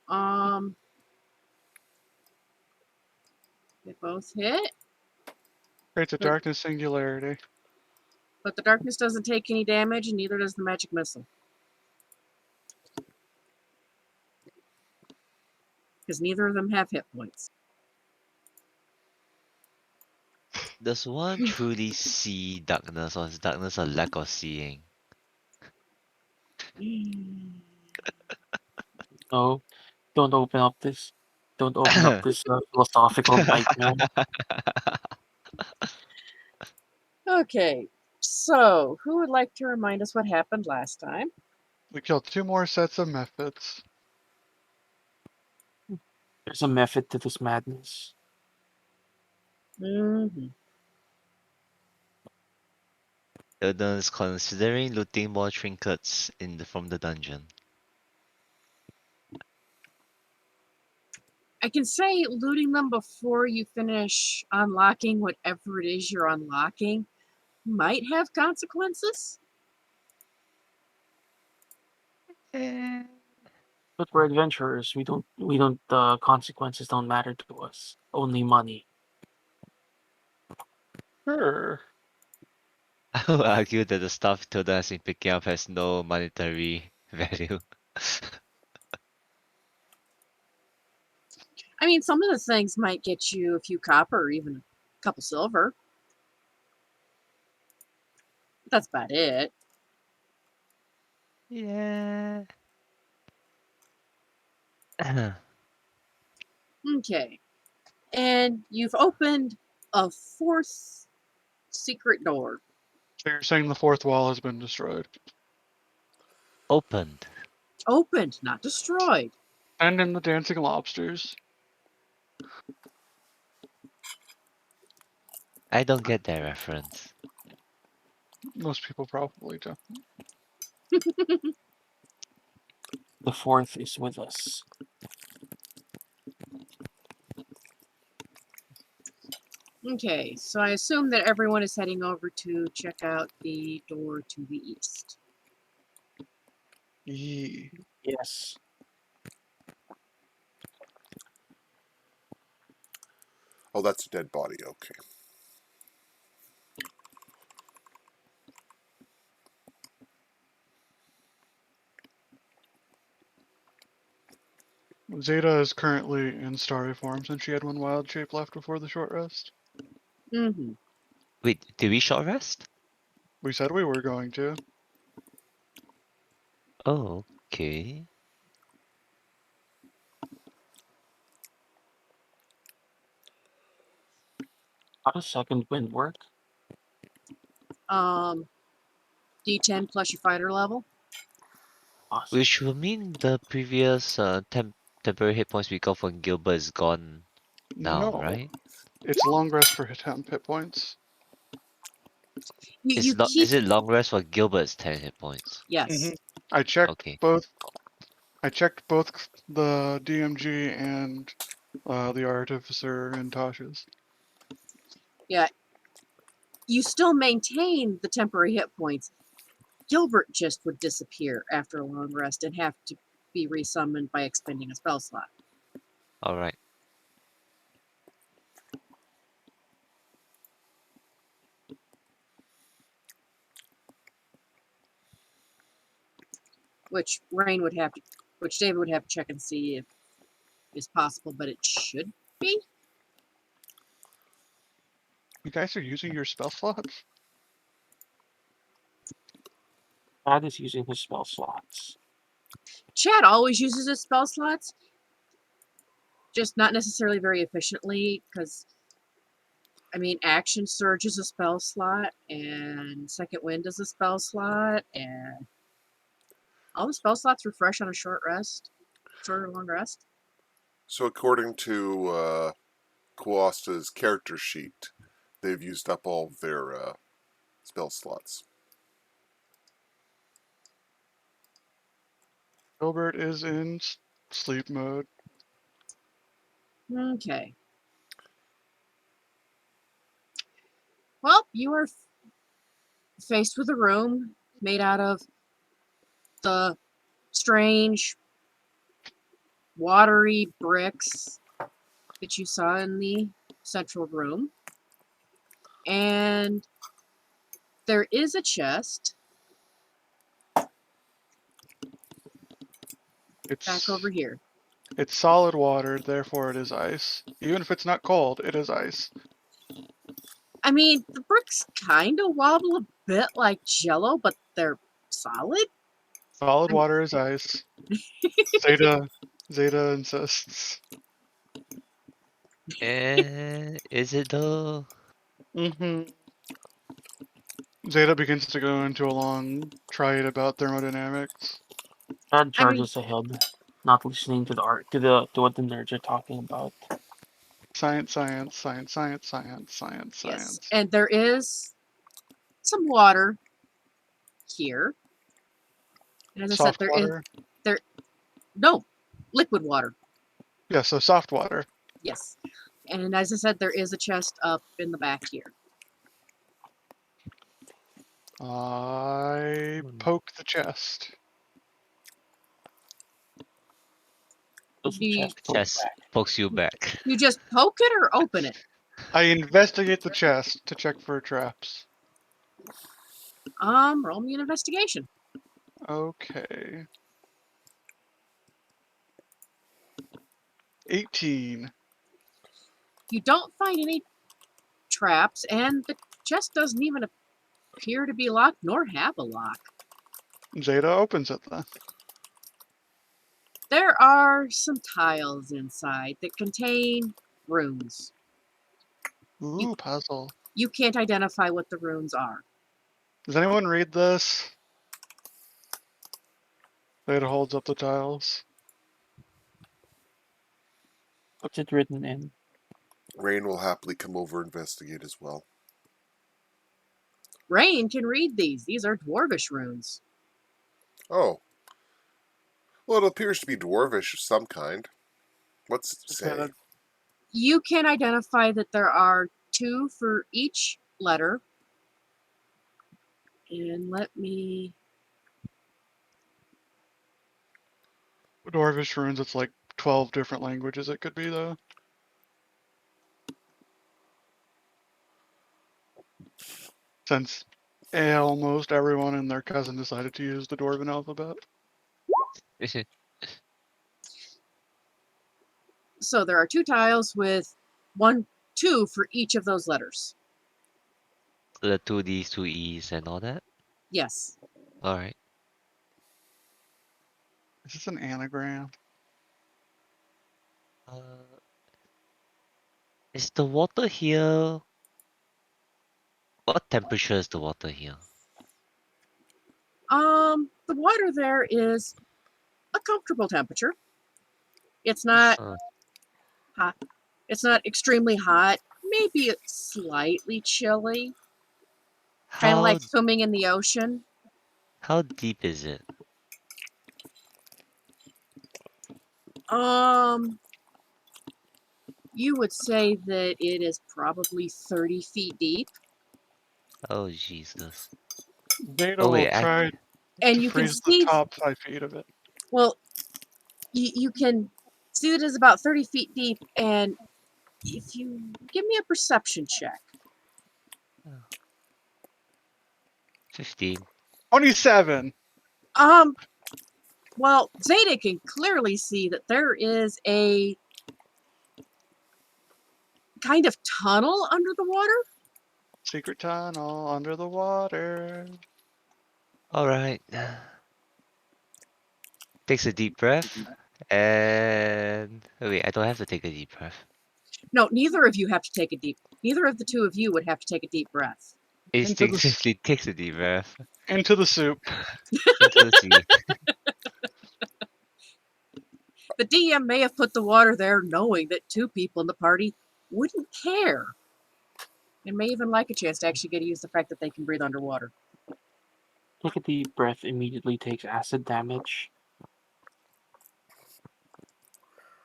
Um, they both hit, Creates a But- darkness singularity. but the darkness doesn't take any damage, and neither does the magic missile. Because neither of them have hit points. Does one truly see darkness, or is darkness a lack of seeing? No, don't open up this. Don't open up this philosophical nightmare. Okay, so who would like to remind us what happened last time? We killed 2 more sets of methods. There's a method to this madness. Mm-hmm. Hilden is considering looting more trinkets from the dungeon. I can say looting them before you finish unlocking whatever it is you're unlocking might have consequences. But we're adventurers. We don't consequences don't matter to us. Only money. Sure. I would argue that the stuff Hilda has been picking up has no monetary value. I mean, some of the things might get you a few copper or even a couple silver. That's about it. Yeah. Okay. And you've opened a fourth secret door. So you're saying the 4th wall has been destroyed. Opened. Opened, not destroyed. And in the dancing lobsters. I don't get that reference. Most people probably do. The fourth is with us. Okay, so I assume that everyone is heading over to check out the door to the east. Yee. Yes. Oh, that's a dead body. Okay. Zeta is currently in starry form since she had 1 wild shape left before the short rest. Mm-hmm. Wait, did we short rest? We said we were going to. Oh, okay. How does second wind work? D10 plus your fighter level. Awesome. Which will mean the previous temporary hit points we got from Gilbert is gone now, No. right? It's long rest for temp hit points. You keep Is it long rest for Gilbert's 10 hit points? yes. Mhm. I checked Okay. both. I checked both the DMG and the Artificer and Tasha's. Yeah. You still maintain the temporary hit points. Gilbert just would disappear after a long rest and have to be resummoned by expending a spell slot. Alright. Which David would have to check and see if is possible, but it should be. You guys are using your spell slots? Chad is using his spell slots. Chad always uses his spell slots, just not necessarily very efficiently, because I mean, Action Surge is a spell slot, and Second Wind is a spell slot, and all the spell slots refresh on a short or long rest. So according to Kowalsta's character sheet, they've used up all of their spell slots. Gilbert is in sleep mode. Okay. Well, you are faced with a room made out of the strange watery bricks that you saw in the central room. And there is a chest It's back over here. it's solid water, therefore it is ice. Even if it's not cold, it is ice. I mean, the bricks kind of wobble a bit like jello, but they're solid. Solid I'm- water is ice. Zeta insists. Is it though? Mm-hmm. Zeta begins to go into a long tirade about thermodynamics. Chad I mean- charges ahead, not listening to what the nerds are talking about. Science, science, science, science, science, science, Yes, science. and there is some water here. And as I said, Soft water. no liquid water. Yeah, so soft water. Yes, and as I said, there is a chest up in the back here. I poke the chest. Does The chest pull Chest back? pokes you back. You just poke it or open it. I investigate the chest to check for traps. Roll me an investigation. Okay. 18. You don't find any traps, and the chest doesn't even appear to be locked nor have a lock. Zeta opens it then. There are some tiles inside that contain runes. Ooh, puzzle. You can't identify what the runes are. Does anyone read this? Zeta holds up the tiles. What's it written in? Rain will happily come over and investigate as well. Rain can read these. These are dwarvish runes. Oh. Well, it appears to be dwarvish of some kind. What's it say? Zeta, You can identify that there are 2 for each letter. And let me... Dwarvish runes, it's like 12 different languages it could be, though. Since almost everyone and their cousin decided to use the Dwarven alphabet. So there are 2 tiles with 2 for each of those letters. The 2Ds, 2Es, and all that. Yes. Alright. Is this an anagram? Is the water here? What temperature is the water here? The water there is a comfortable temperature. It's not Uh, hot. It's not extremely hot. Maybe it's slightly chilly. Kind of how like swimming in the ocean. how deep is it? You would say that it is probably 30 feet deep. Oh Jesus. Zeta Oh will wait, try And to you can freeze the see, top 5 feet of it. well, you can see that it's about 30 feet deep. And if you give me a perception check. 15. 27! Well, Zeta can clearly see that there is a kind of tunnel under the water. Secret tunnel under the water. Alright. Takes a deep breath. And oh, wait, I don't have to take a deep breath. No, neither of you have to take a deep. Neither of the 2 of you would have to take a deep breath. It Into the s- instinctively takes a deep breath Into the soup. into the sea. The DM may have put the water there knowing that 2 people in the party wouldn't care. And may even like a chance to actually get to use the fact that they can breathe underwater. Take a deep breath. Immediately takes acid damage.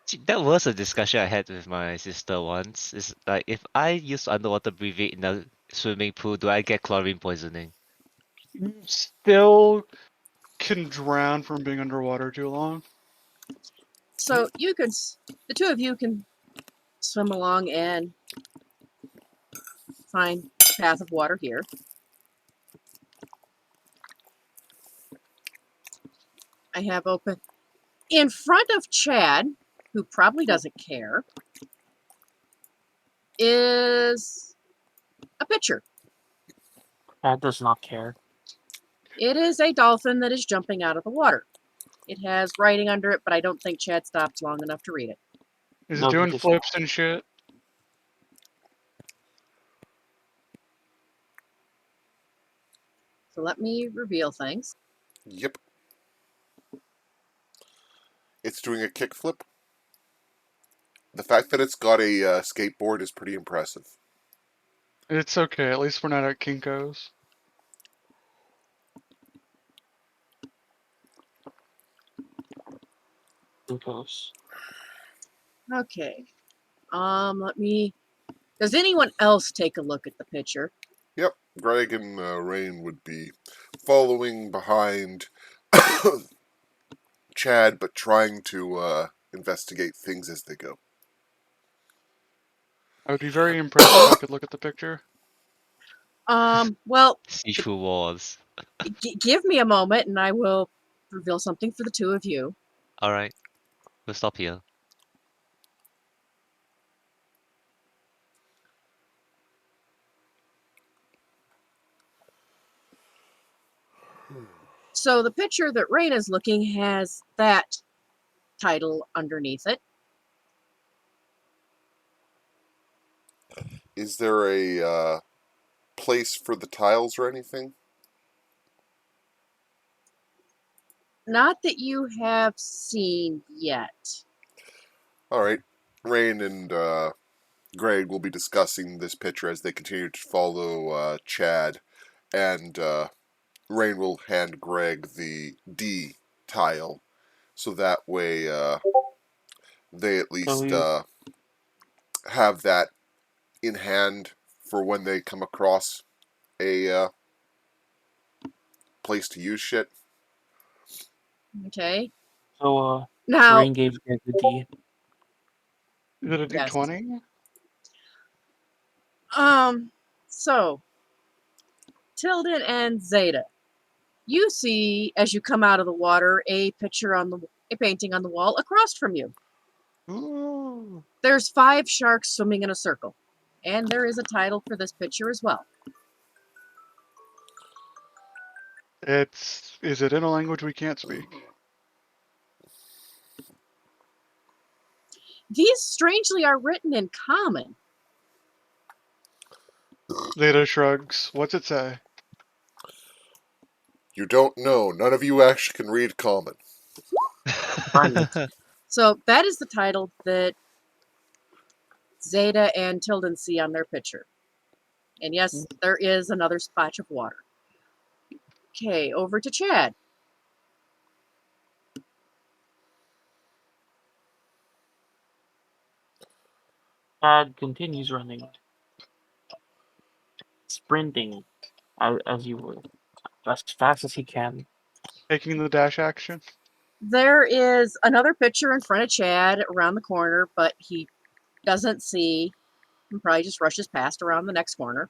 See, that was a discussion I had with my sister once. It's like if I use underwater breathing in a swimming pool, do I get chlorine poisoning? You still can drown from being underwater too long. So you can, the two of you can swim along and find a path of water here. I have open in front of Chad, who probably doesn't care, is a pitcher. Chad does not care. It is a dolphin that is jumping out of the water. It has writing under it, but I don't think Chad stopped long enough to read it. Is No, it he doing does flips and shit? So let me reveal things. Yep. It's doing a kickflip. The fact that it's got a skateboard is pretty impressive. It's okay. At least we're not at Kinko's. Glucose. Okay. Let me. Does anyone else take a look at the picture? Yep, Greg and Rain would be following behind Chad, but trying to investigate things as they go. I would be very impressed if I could look at the picture. Well, See through walls. give me a moment and I will reveal something for the two of you. All right, we'll stop here. So the picture that Rain is looking has that title underneath it. Is there a place for the tiles or anything? Not that you have seen yet. All right. Rain and Greg will be discussing this picture as they continue to follow Chad, and Rain will hand Greg the D tile, so that way they at So least we, have that in hand for when they come across a place to use shit. Okay. so Now, Rain gave Greg the D. Is it a Yes. D20? So Tilden and Zeta, you see as you come out of the water a painting on the wall across from you. Ooh. There's 5 sharks swimming in a circle, and there is a title for this picture as well. Is it in a language we can't speak? These strangely are written in common. Zeta shrugs. What's it say? You don't know. None of you actually can read common. Right. So that is the title that Zeta and Tilden see on their picture. And yes, there is another splash of water. Okay, over to Chad. Chad continues running, sprinting as you would, as fast as he can. Taking the dash action? There is another picture in front of Chad around the corner, but he doesn't see and probably just rushes past around the next corner.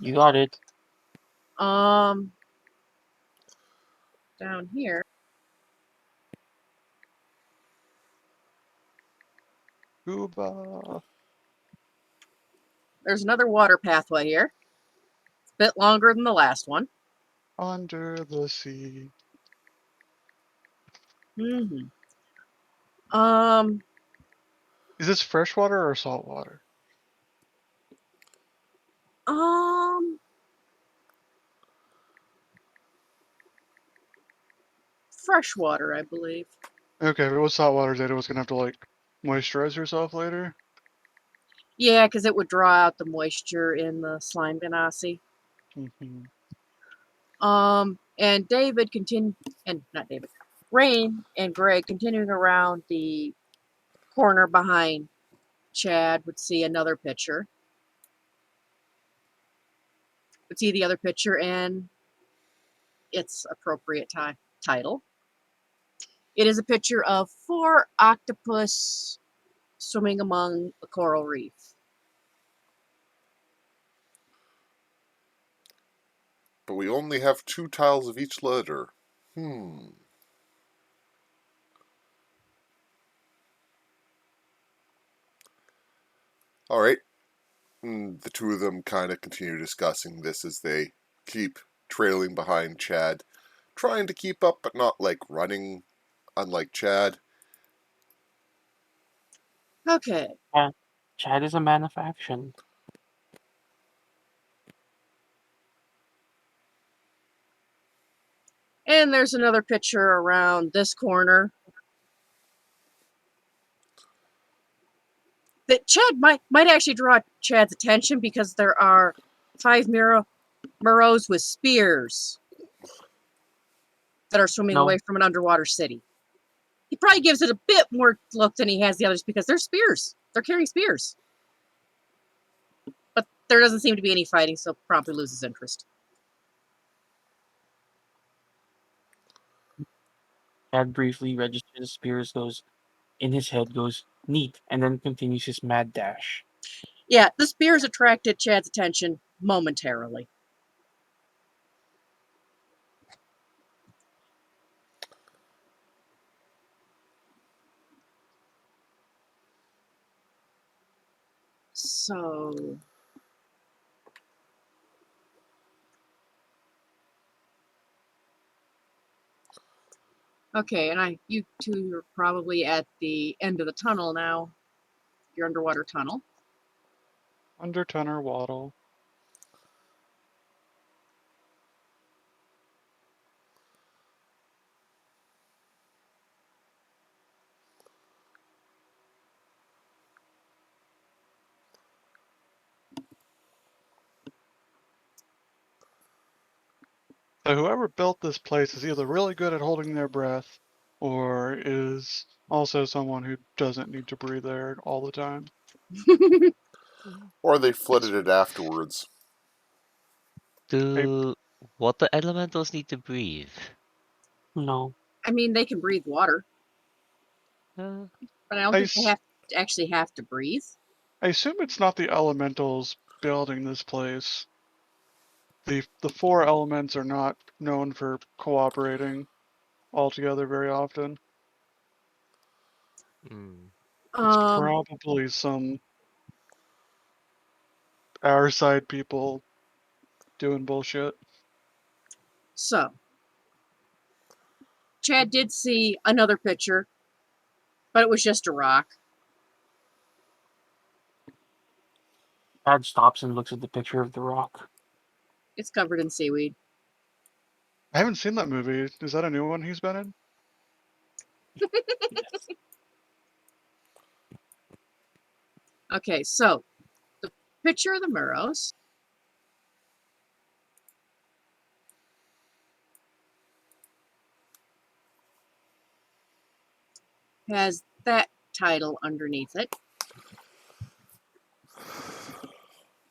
You got it. Down here, Cuba. there's another water pathway here. It's a bit longer than the last one. Under the sea. Mm-hmm. Is this freshwater or saltwater? Freshwater, I believe. Okay, if it was saltwater, Zeta was gonna have to like moisturize herself later. Yeah, because it would draw out the moisture in the slime ganassi. Mm-hmm. And Rain and Greg continuing around the corner behind Chad would see another picture. Would see the other picture and its appropriate title. It is a picture of 4 octopus swimming among a coral reef. But we only have 2 tiles of each letter. Alright. The two of them kind of continue discussing this as they keep trailing behind Chad. Trying to keep up, but not like running, unlike Chad. Okay. Chad is a man of action. And there's another picture around this corner. That Chad might actually draw Chad's attention because there are 5 Murrows with spears that are swimming No. away from an underwater city. He probably gives it a bit more look than he has the others because they're spears. They're carrying spears. But there doesn't seem to be any fighting, so promptly loses interest. Chad briefly registers the spears, goes in his head, goes neat, and then continues his mad dash. Yeah, the spears attracted Chad's attention momentarily. So... Okay, and you two are probably at the end of the tunnel now. Your underwater tunnel. Under tenor waddle. So whoever built this place is either really good at holding their breath, or is also someone who doesn't need to breathe air all the time. Or they flooded it afterwards. Do water elementals need to breathe? No. I mean, they can breathe water, Uh, but I don't think they actually have to breathe. I assume it's not the elementals building this place. The 4 elements are not known for cooperating altogether very often. mm. It's probably some our side people doing bullshit. So, Chad did see another picture, but it was just a rock. Chad stops and looks at the picture of the rock. It's covered in seaweed. I haven't seen that movie. Is that a new one he's been in? Yes. Okay, so the picture of the Murrows has that title underneath it.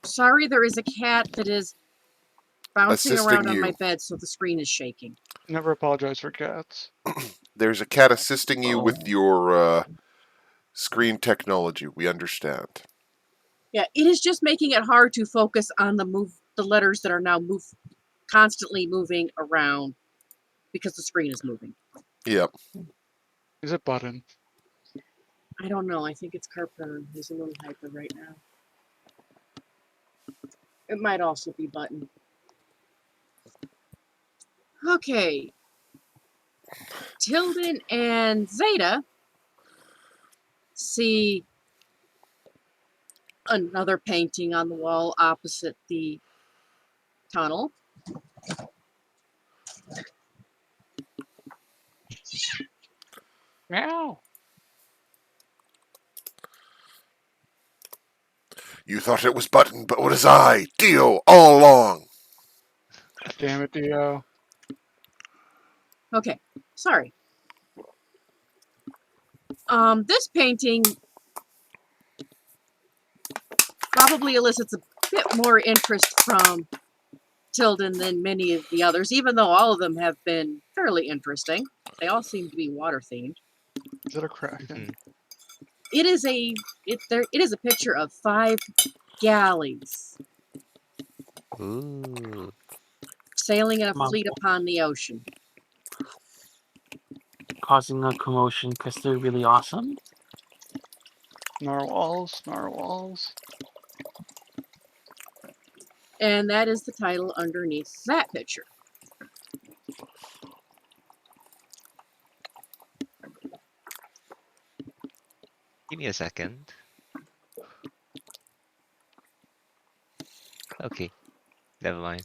Sorry, there is a cat that is bouncing Assisting around on you. my bed, so the screen is shaking. Never apologize for cats. There's a cat assisting you with Oh. your screen technology. We understand. Yeah, it is just making it hard to focus on the letters that are now constantly moving around because the screen is moving. Yep. Is it Button? I don't know. I think it's Carpenter. He's a little hyper right now. It might also be Button. Okay. Tilden and Zeta see another painting on the wall opposite the tunnel. Meow. You thought it was Button, but it was I, Dio, all along. Damn it, Dio. Okay, sorry. This painting probably elicits a bit more interest from Tilden than many of the others, even though all of them have been fairly interesting. They all seem to be water themed. Is it a Kraken? It is a it is a picture of 5 galleys Ooh. sailing in a Mom. fleet upon the ocean. Causing a commotion because they're really awesome. Narwhals, narwhals. And that is the title underneath that picture. Give me a second. Okay. Never mind.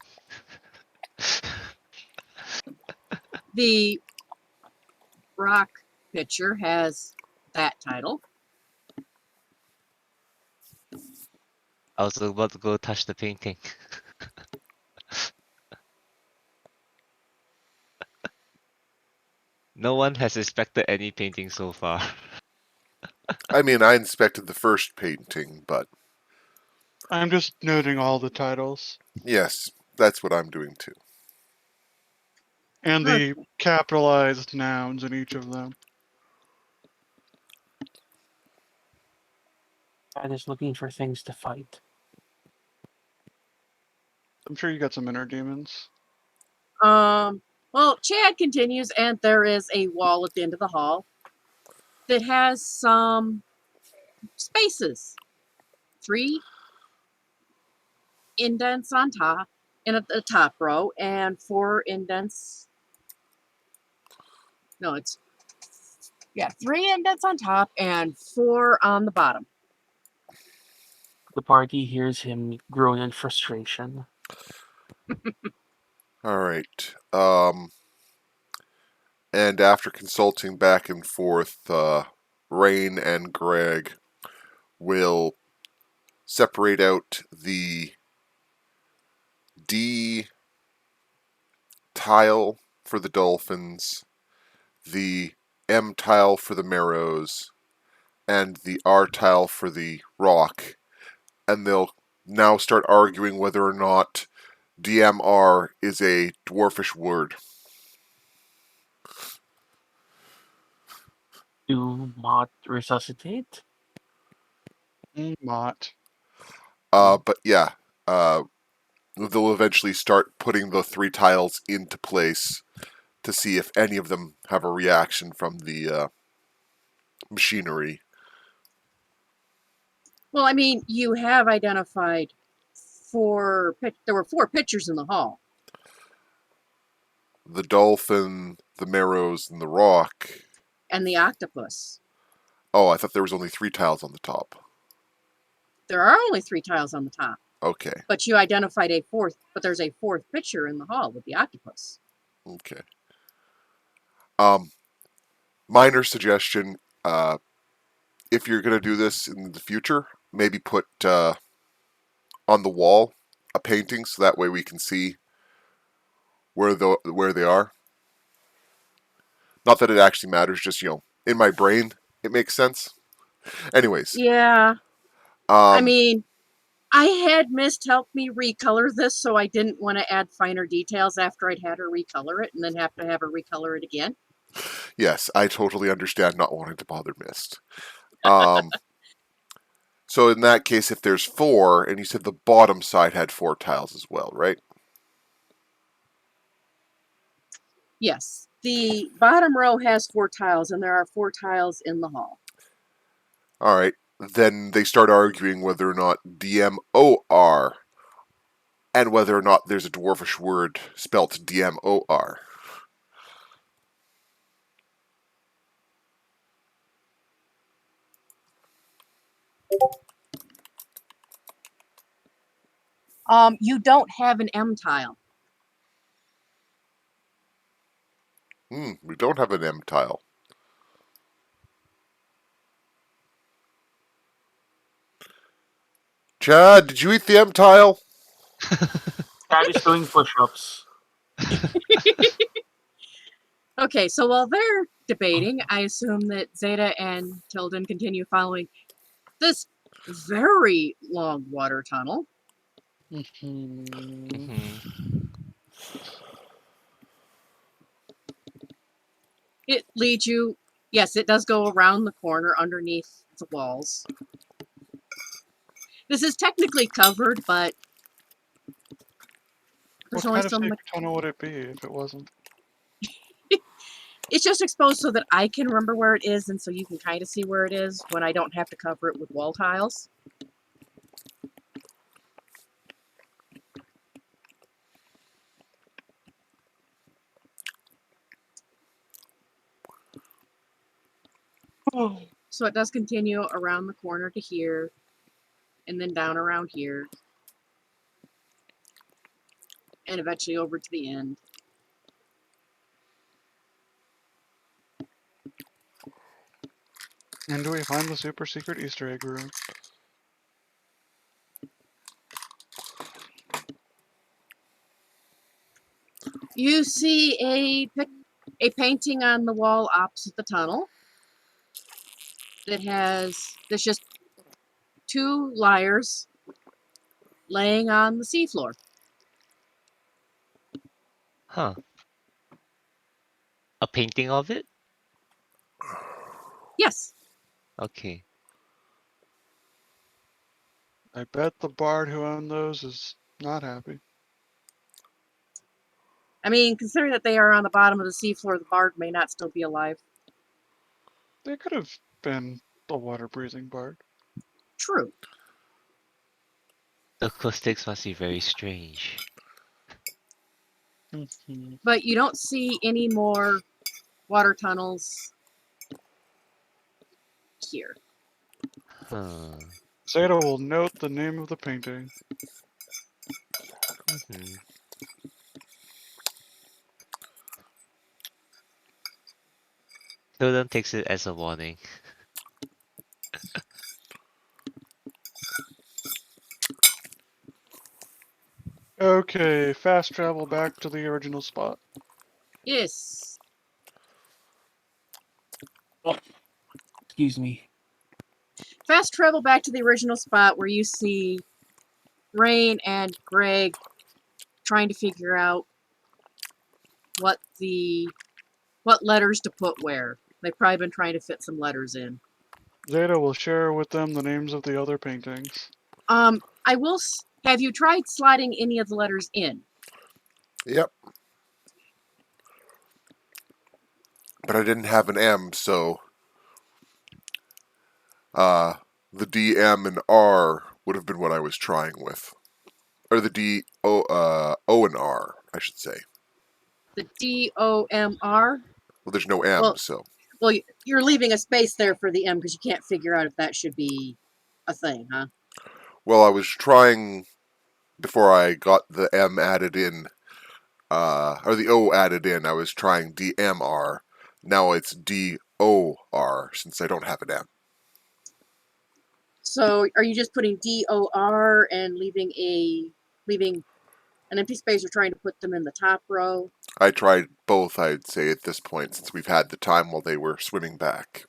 The rock picture has that title. I was about to go touch the painting. No one has inspected any painting so far. I mean, I inspected the first painting, but I'm just noting all the titles yes, that's what I'm doing too. and the capitalized nouns in each of them. Chad is looking for things to fight. I'm sure you got some inner demons. Well, Chad continues, and there is a wall at the end of the hall that has some spaces. 3 indents on top, in the top row, and 4 indents. No, it's 3 indents on top and 4 on the bottom. The party hears him groan in frustration. All right. And after consulting back and forth, Rain and Greg will separate out the D tile for the dolphins, the M tile for the marrows, and the R tile for the rock, and they'll now start arguing whether or not DMR is a dwarfish word. Do Mott resuscitate? Mott. But yeah, they'll eventually start putting the 3 tiles into place to see if any of them have a reaction from the machinery. Well, I mean, you have identified 4. There were 4 pictures in the hall. The dolphin, the marrows, and the rock. And the octopus. Oh, I thought there was only 3 tiles on the top. There are only 3 tiles on the top. Okay, But you identified a 4th, but there's a 4th picture in the hall with the octopus. okay. Minor suggestion, if you're going to do this in the future, maybe put on the wall a painting so that way we can see where they are. Not that it actually matters, just, in my brain, it makes sense. Anyways. Yeah. I mean, I had Mist help me recolor this, so I didn't want to add finer details after I'd had her recolor it and then have to have her recolor it again. Yes, I totally understand not wanting to bother Mist. So in that case, if there's 4, and you said the bottom side had 4 tiles as well, right? Yes. The bottom row has 4 tiles, and there are 4 tiles in the hall. All right. Then they start arguing whether or not DMOR and whether or not there's a dwarfish word spelt DMOR. You don't have an M tile. We don't have an M tile. Chad, did you eat the M tile? Chad is doing push-ups. Okay, so while they're debating, I assume that Zeta and Tilden continue following this very long water tunnel. Mhm. Mhm. It leads you. Yes, it does go around the corner underneath the walls. This is technically covered, but there's What only kind of so secret much. tunnel would it be if it wasn't? It's just exposed so that I can remember where it is, and so you can kind of see where it is when I don't have to cover it with wall tiles. Oh, So it does continue around the corner to here, and then down around here, and eventually over to the end. and do we find the super secret Easter egg room? You see a painting on the wall opposite the tunnel that's just two liars laying on the seafloor. Huh. A painting of it? Yes. Okay. I bet the bard who owned those is not happy. I mean, considering that they are on the bottom of the seafloor, the bard may not still be alive. They could have been a water-breathing bard. True. The acoustics must be very strange. Mhm. But you don't see any more water tunnels here. Huh. Zeta will note the name of the painting. Hmm. Hilden takes it as a warning. Okay, fast travel back to the original spot. Yes. Excuse me. Fast travel back to the original spot where you see Rain and Greg trying to figure out what letters to put where. They've probably been trying to fit some letters in. Zeta will share with them the names of the other paintings. I will. Have you tried sliding any of the letters in? Yep. But I didn't have an M, so the D, M, and R would have been what I was trying with. Or the D, O and R, I should say. The DOMR. Well, there's no M, Well- so. Well, you're leaving a space there for the M because you can't figure out if that should be a thing, huh? Well, I was trying, before I got the M added in, or the O added in, I was trying DMR. Now it's DOR, since I don't have an M. So are you just putting DOR and leaving an empty space, or trying to put them in the top row? I tried both, I'd say, at this point, since we've had the time while they were swimming back.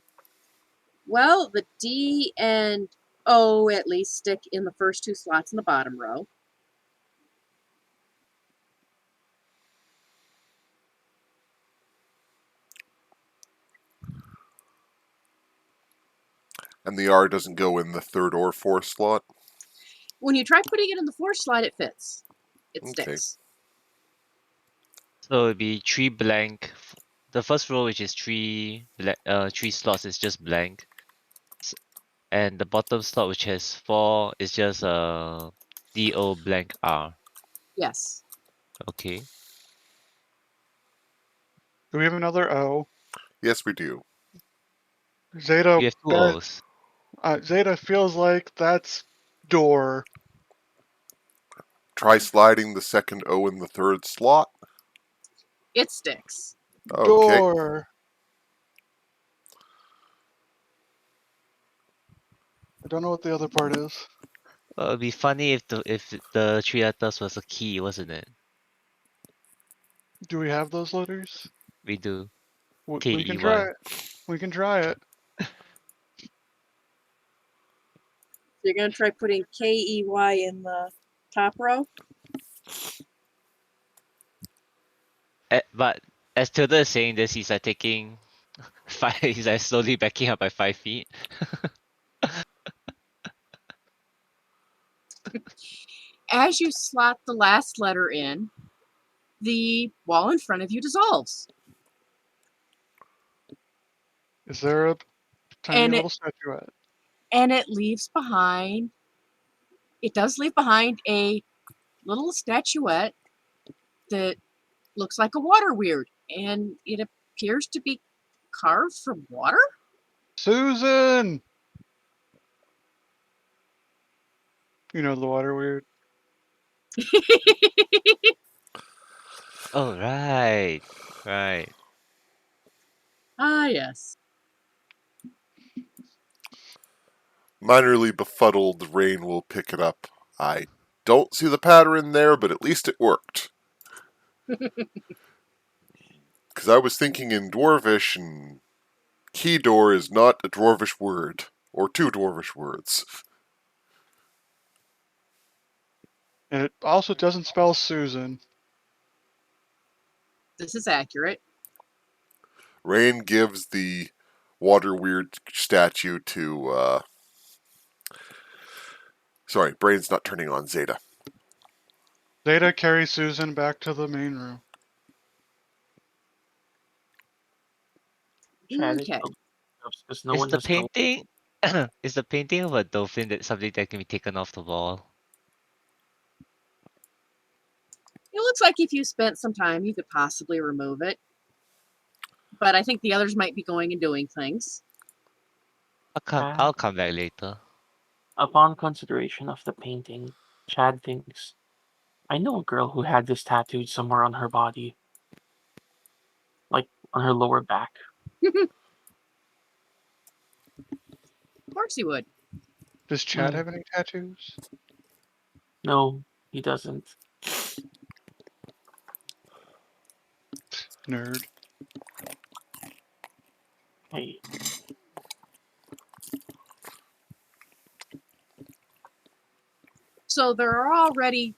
Well, the D and O at least stick in the first two slots in the bottom row. And the R doesn't go in the third or fourth slot. When you try putting it in the fourth slot, it fits. It Okay. sticks. So it'd be three blank. The first row, which is three slots, is just blank. And the bottom slot, which has 4, is just DO blank R. Yes. Okay. Do we have another O? Yes, we do. Zeta, We have two O's. Zeta feels like that's door. Try sliding the second O in the third slot. It sticks. Okay. Door. I don't know what the other part is. It'd be funny if the 3 letters was a key, wasn't it? Do we have those letters? We do. We KEY. can try it. We can try it. You're going to try putting KEY in the top row? But as Tilda is saying this, he's like taking he's like slowly backing up by 5 feet. As you slot the last letter in, the wall in front of you dissolves. Is there a tiny And little statuette? it leaves behind, it does leave behind a little statuette that looks like a water weird, and it appears to be carved from water? Susan! You know the water weird. Oh, right. Right. Ah, yes. Minorly befuddled, Rain will pick it up. I don't see the pattern there, but at least it worked. Because I was thinking in Dwarvish, and key door is not a Dwarvish word, or two Dwarvish words. And it also doesn't spell Susan. This is accurate. Rain gives the water weird statue to, sorry, brain's not turning on Zeta. Zeta carries Susan back to the main room. Chad is Okay. so because no Is one the has told. painting is the painting of a dolphin that something that can be taken off the wall? It looks like if you spent some time, you could possibly remove it. But I think the others might be going and doing things. Chad, I'll come back later. upon consideration of the painting, Chad thinks, I know a girl who had this tattooed somewhere on her body, like on her lower back. Of course he would. Does Chad Hmm. have any tattoos? No, he doesn't. Nerd. Hey, So there are already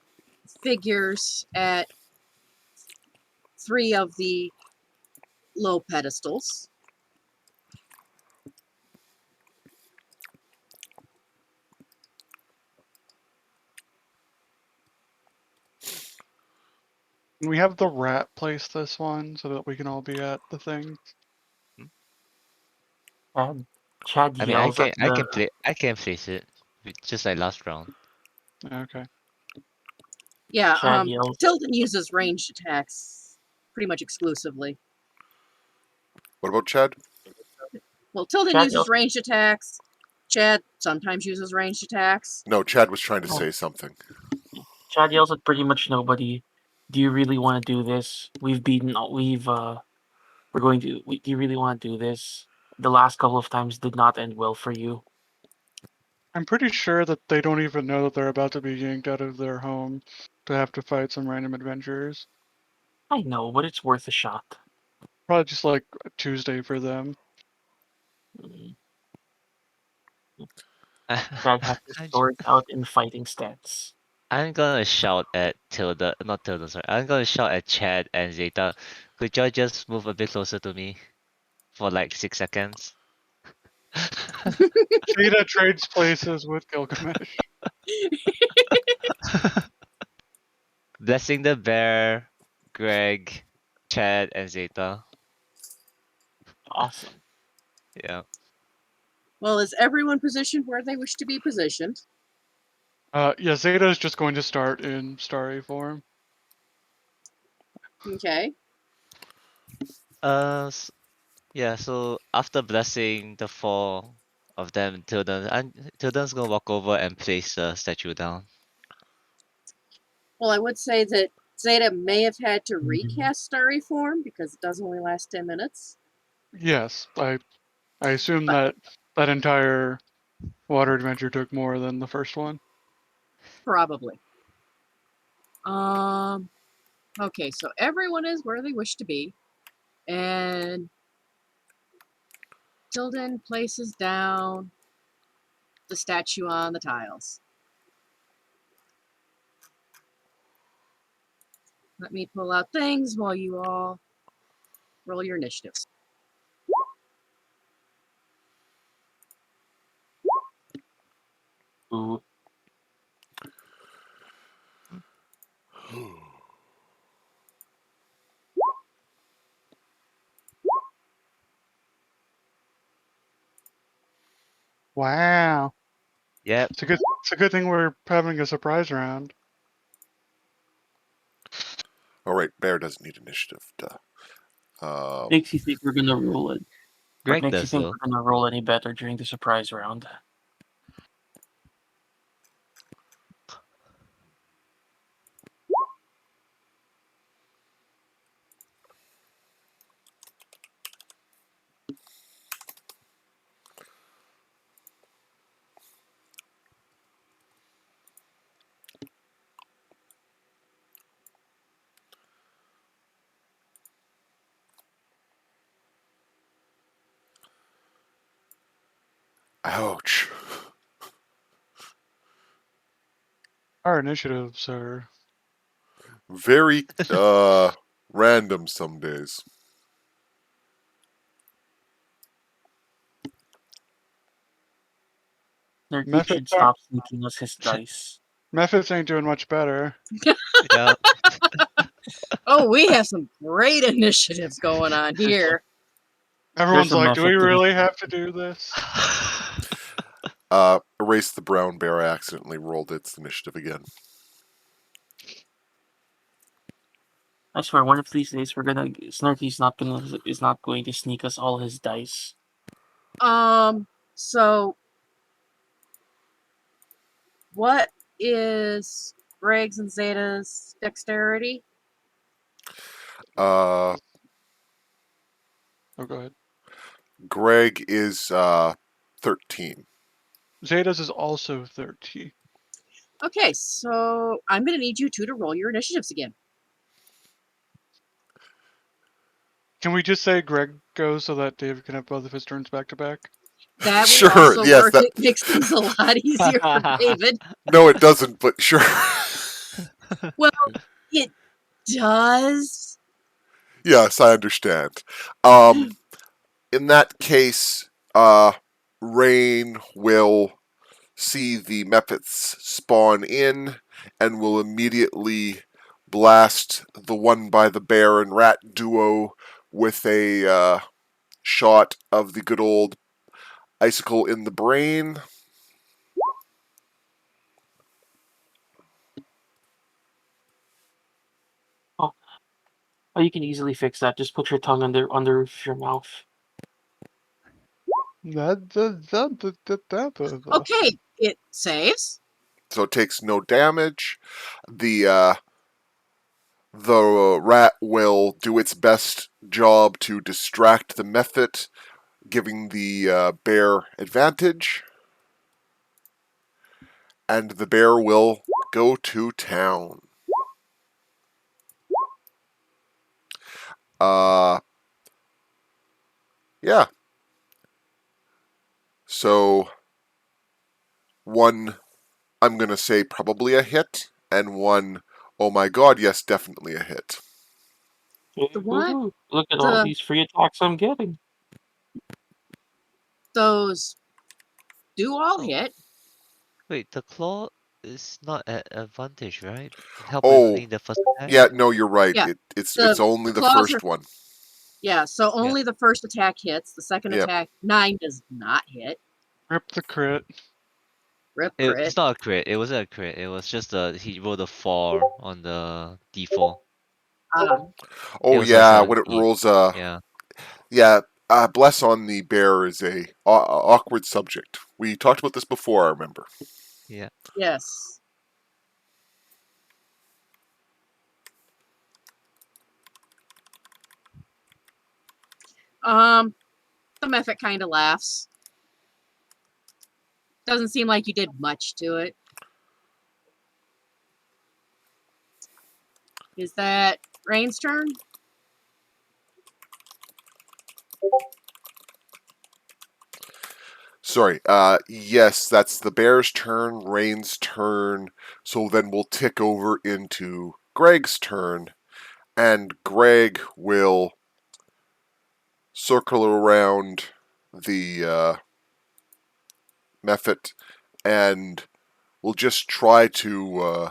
figures at 3 of the low pedestals. Can we have the rat place this one so that we can all be at the thing? Chad I mean, I yells can at the place it just like last round. Okay. Yeah, Chad yells. Tilden uses ranged attacks pretty much exclusively. What about Chad? Well, Tilden Chad uses yells. ranged attacks. Chad sometimes uses ranged attacks. No, Chad was trying to Oh. say something. Chad yells at pretty much nobody. Do you really want to do this? We've beaten. We're going to. Do you really want to do this? The last couple of times did not end well for you. I'm pretty sure that they don't even know that they're about to be yanked out of their home to have to fight some random adventurers. I know, but it's worth a shot. Probably just like a Tuesday for them. Mm. Chad has his sword out in fighting stance. I'm gonna shout at Tilda, not Tilda, sorry. I'm gonna shout at Chad and Zeta. Could y'all just move a bit closer to me for like 6 seconds? Zeta trades places with Gilgamesh. Blessing the bear, Greg, Chad, and Zeta. Awesome. Yeah. Well, is everyone positioned where they wish to be positioned? Yeah, Zeta is just going to start in starry form. Okay. Yeah, so after blessing the 4 of them, Tilden's gonna walk over and place the statue down. Well, I would say that Zeta may have had to Mhm. recast Starry form because it does only last 10 minutes. Yes, I assume But- that entire water adventure took more than the first one. Probably. Okay, so everyone is where they wish to be. And Tilden places down the statue on the tiles. Let me pull out things while you all roll your initiatives. Ooh. Wow. Yep. It's a good thing we're having a surprise round. All right, Bear doesn't need initiative. Duh. Makes you think we're gonna roll it. What Greg makes you does think though. we're gonna roll any better during the surprise round? Ouch. Our initiatives are. Very random some days. Nerky Method should stop sneaking us his dice. Methods ain't doing much better. Yeah. Oh, we have some great initiatives going on here. Everyone's a like, do we method to really this. have to do this? Erase the brown bear. I accidentally rolled its initiative again. I swear, one of these days we're gonna Snarky's not going to sneak us all his dice. So what is Greg's and Zeta's dexterity? Uh, Oh, go ahead. Greg is 13. Zeta's is also 13. Okay, so I'm gonna need you two to roll your initiatives again. Can we just say Greg goes so that David can have both of his turns back to back? That will Sure, also yes, work. that- It makes things a lot easier for David. No, it doesn't, but sure. Well, it does. Yes, I understand. In that case, Rain will see the Mephits spawn in and will immediately blast the one by the bear and rat duo with a shot of the good old icicle in the brain. Oh, you can easily fix that. Just put your tongue under your mouth. Okay, it saves. So it takes no damage. The rat will do its best job to distract the Mephit, giving the bear advantage. And the bear will go to town. Yeah. So, one, I'm going to say probably a hit, and one, oh my god, yes, definitely a hit. The what? Woohoo. Look at all The these free attacks I'm getting. those do all Oh. hit. Wait, the claw is not at advantage, right? It helps Oh, only the first attack. Yeah, no, you're right. Yeah, It's the only the claws first are- one. Yeah, so only the first attack hits. The second Yep. attack, 9 does not hit. Rip the crit. Rip crit. It's not a crit. It wasn't a crit. It was just he rolled a 4 on the d4. Oh was yeah, a when it 17. rolls, Yeah. bless on the bear is a awkward subject. We talked about this before, I remember. Yeah. Yes. The Mephit kind of laughs. Doesn't seem like you did much to it. Is that Rain's turn? Sorry. Yes, that's the bear's turn, Rain's turn. So then we'll tick over into Greg's turn, and Greg will circle around the Mephit and will just try to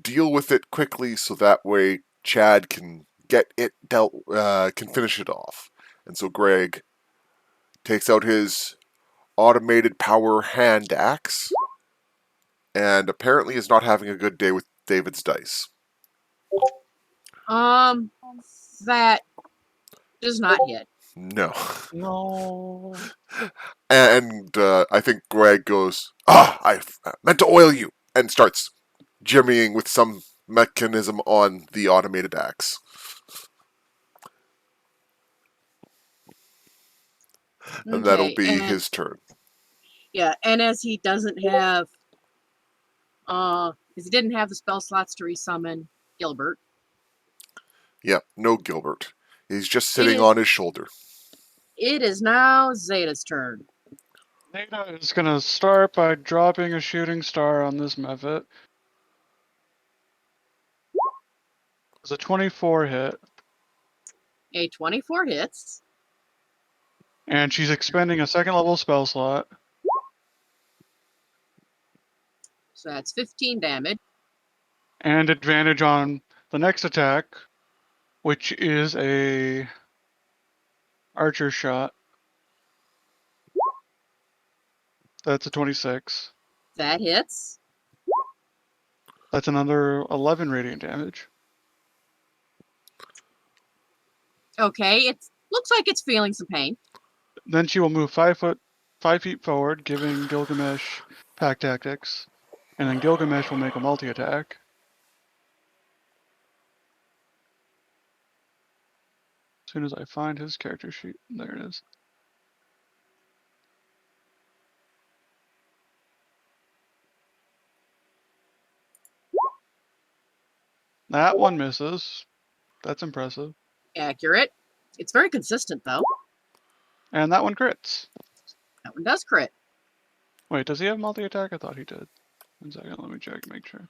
deal with it quickly so that way Chad can get it can finish it off. And so Greg takes out his automated power hand axe and apparently is not having a good day with David's dice. That does not hit. No. No. And I think Greg goes, I meant to oil you, and starts jimmying with some mechanism on the automated axe. And that'll Okay, be and his turn. yeah, and as he doesn't have, because he didn't have the spell slots to resummon Gilbert. Yeah, no Gilbert. He's just It sitting is. on his shoulder. It is now Zeta's turn. Zeta is gonna start by dropping a shooting star on this Mephit. It's a 24 hit, A 24 hits. and she's expending a second level spell slot. So that's 15 damage. And advantage on the next attack, which is a archer shot. That's a 26. That hits. That's another 11 radiant damage. Okay, it looks like it's feeling some pain. Then she will move 5 feet forward, giving Gilgamesh pack tactics, and then Gilgamesh will make a multi attack. As soon as I find his character sheet, there it is. That one misses. That's impressive. Accurate. It's very consistent, though. And that one crits. That one does crit. Wait, does he have multi attack? I thought he did. 1 second, let me check, make sure.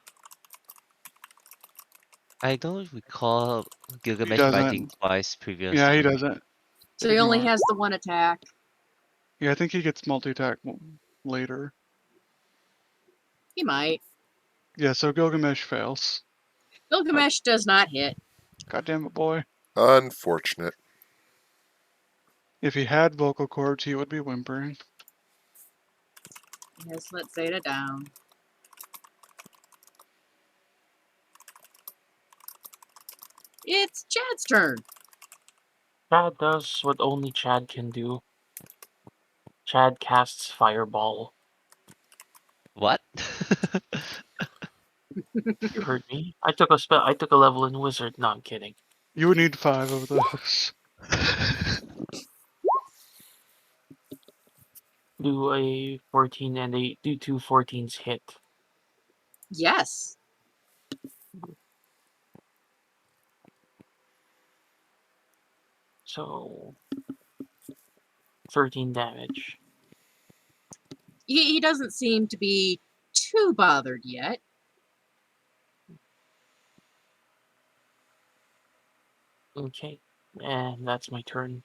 I don't recall Gilgamesh doesn't. biting twice previously. Yeah, he doesn't. So he only Ignore it. has the one attack. Yeah, I think he gets multi attack later. He might. Yeah, so Gilgamesh fails. Gilgamesh does not hit. God damn it, boy. Unfortunate. If he had vocal cords, he would be whimpering. Let's let Zeta down. It's Chad's turn. Chad does what only Chad can do. Chad casts Fireball. What? You heard me. I took a level in Wizard. No, I'm kidding. You would need 5 of those. Do a 14 and do 2 14s hit. Yes. So 13 damage. He doesn't seem to be too bothered yet. Okay. And that's my turn.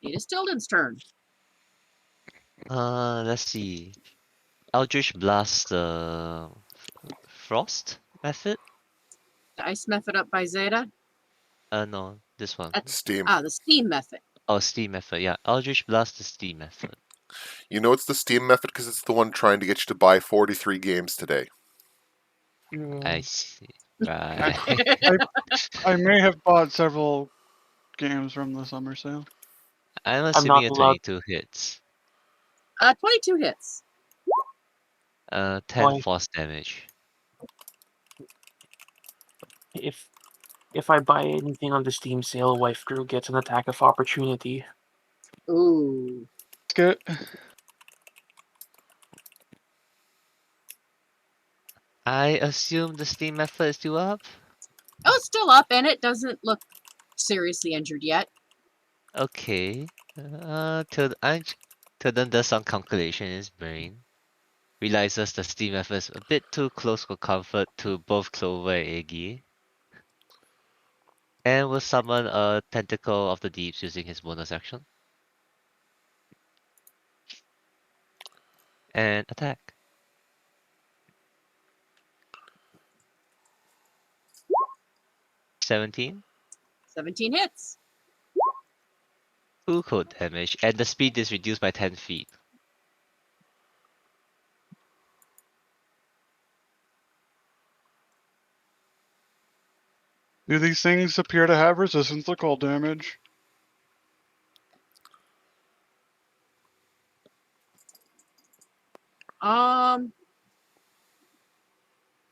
It is Tilden's turn. Let's see. Eldritch Blast the Frost method? The ice method up by Zeta. No, this one. Steam. The steam method. Oh, Steam method. Yeah, Eldritch Blast the Steam method. You know it's the Steam method because it's the one trying to get you to buy 43 games today. I see. Right. I may have bought several games from the summer sale. I'm not assuming a allowed- 22 hits. 22 hits. 10 Why? force damage. If I buy anything on the Steam sale, Wife Crew gets an attack of opportunity. Ooh. Skit. I assume the Steam method is still up? Oh, it's still up, and it doesn't look seriously injured yet. Okay. Tilden does some calculation in his brain. Realizes the Steam method is a bit too close for comfort to both Clover and Iggy. And will summon a Tentacle of the Deeps using his bonus action. And attack. 17. 17 hits. Full code damage, and the speed is reduced by 10 feet. Do these things appear to have resistance to cold damage?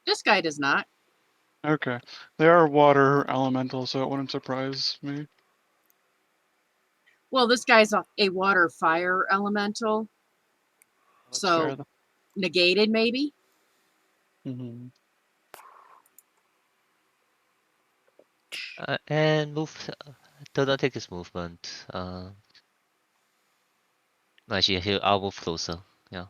This guy does not. Okay. They are water elemental, so it wouldn't surprise me. Well, this guy's a water fire elemental. That's So fair. negated, maybe. Mm-hmm. And move. Do not take his movement. No, actually, I'll move closer. Yeah.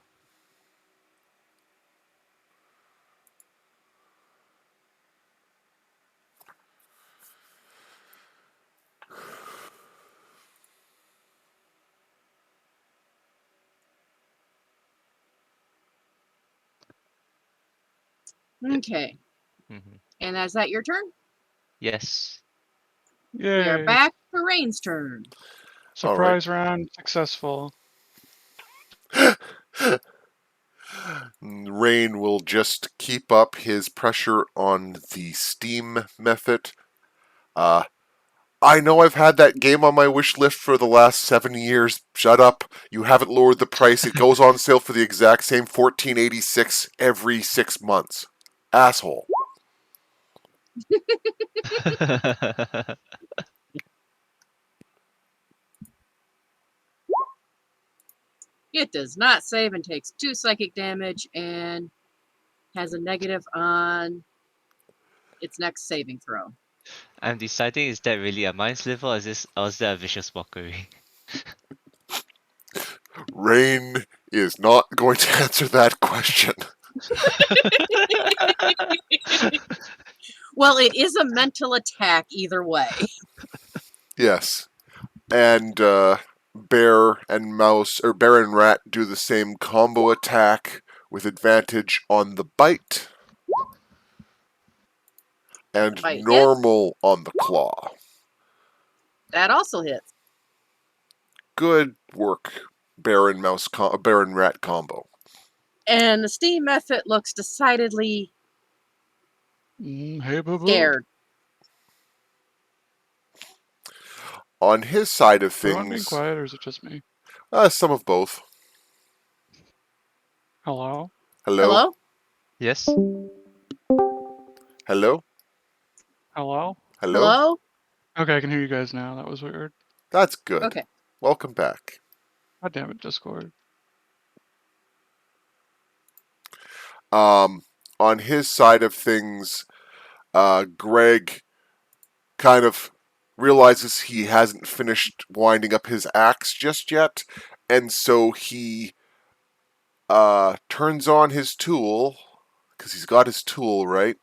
Okay. Mm-hmm. And is that your turn? Yes. We are Yay! back for Rain's turn. Surprise round successful. Rain will just keep up his pressure on the Steam method. I know I've had that game on my wish list for the last 7 years. Shut up. You haven't lowered the price. It goes on sale for the exact same $14.86 every 6 months. Asshole. It does not save and takes 2 psychic damage and has a negative on its next saving throw. I'm deciding, is that really a mind sliver, or is that a vicious mockery? Rain is not going to answer that question. Well, it is a mental attack either way. Yes. And Bear and Mouse, or Bear and Rat, do the same combo attack with advantage on the bite. And Bite hits. normal on the claw. That also hits. Good work, Bear and Bear and Rat combo. And the steam method looks decidedly Hey, boo boo. scared. On his side of Everyone being things, quiet, or is it just me? some of both. Hello? Hello? Hello? Yes. Hello? Hello? Hello? Hello? Okay, I can hear you guys now. That was weird. That's good. Okay. Welcome back. God damn it, Discord. On his side of things, Greg kind of realizes he hasn't finished winding up his axe just yet, and so he turns on his tool, because he's got his tool, right?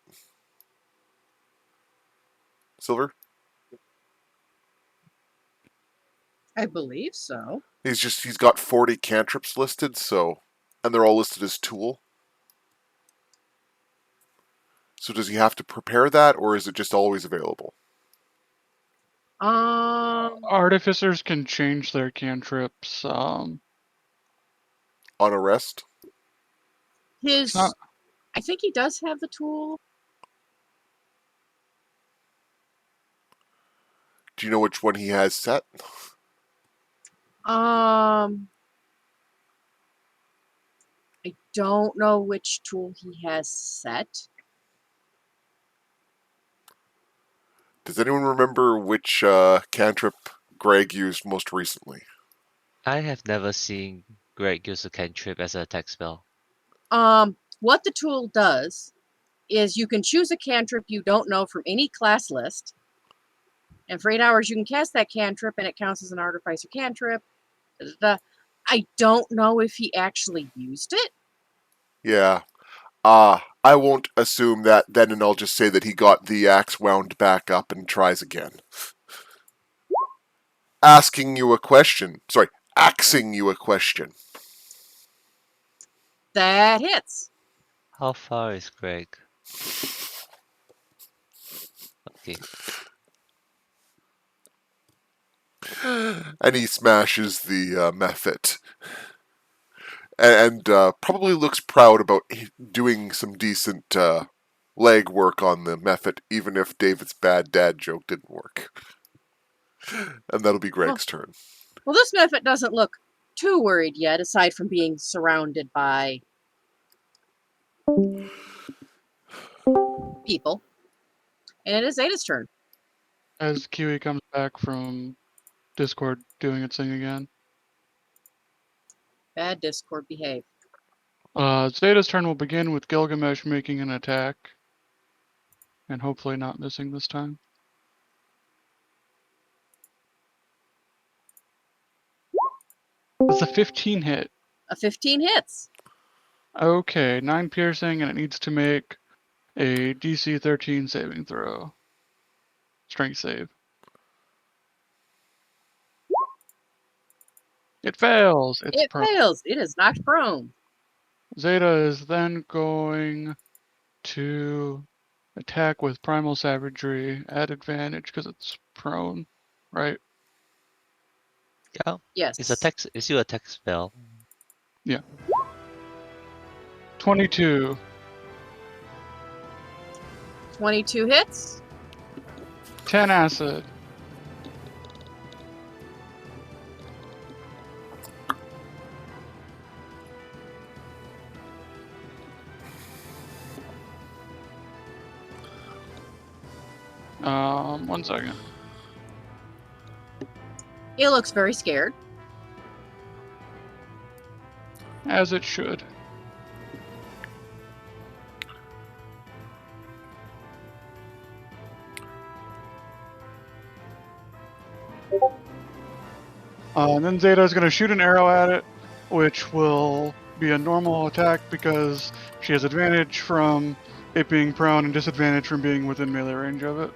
Silver? I believe so. He's got 40 cantrips listed, so, and they're all listed as tool. So does he have to prepare that, or is it just always available? Artificers can change their cantrips. On a rest? It's not. I think he does have the tool. Do you know which one he has set? I don't know which tool he has set. Does anyone remember which cantrip Greg used most recently? I have never seen Greg use a cantrip as an attack spell. What the tool does is you can choose a cantrip you don't know from any class list. And for 8 hours, you can cast that cantrip, and it counts as an artificer cantrip. I don't know if he actually used it. Yeah. I won't assume that then, and I'll just say that he got the axe wound back up and tries again. Asking you a question. Sorry, axing you a question. That hits. How far is Greg? Okay. And he smashes the Mephit. And probably looks proud about doing some decent leg work on the Mephit, even if David's bad dad joke didn't work. And that'll be Greg's turn. Well, this Mephit doesn't look too worried yet, aside from being surrounded by people. And it is Zeta's turn. As Kiwi comes back from Discord doing its thing again. Bad Discord behave. Zeta's turn will begin with Gilgamesh making an attack. And hopefully not missing this time. That's a 15 hit. A 15 hits. Okay, 9 piercing, and it needs to make a DC 13 saving throw. Strength save. It fails. It's It fails. It is knocked prone. Zeta is then going to attack with Primal Savagery at advantage because it's prone, right? Yeah. Yes. It's your attack spell. 22. 22 hits. 10 acid. One second. It looks very scared. As it should. And then Zeta is going to shoot an arrow at it, which will be a normal attack because she has advantage from it being prone and disadvantage from being within melee range of it.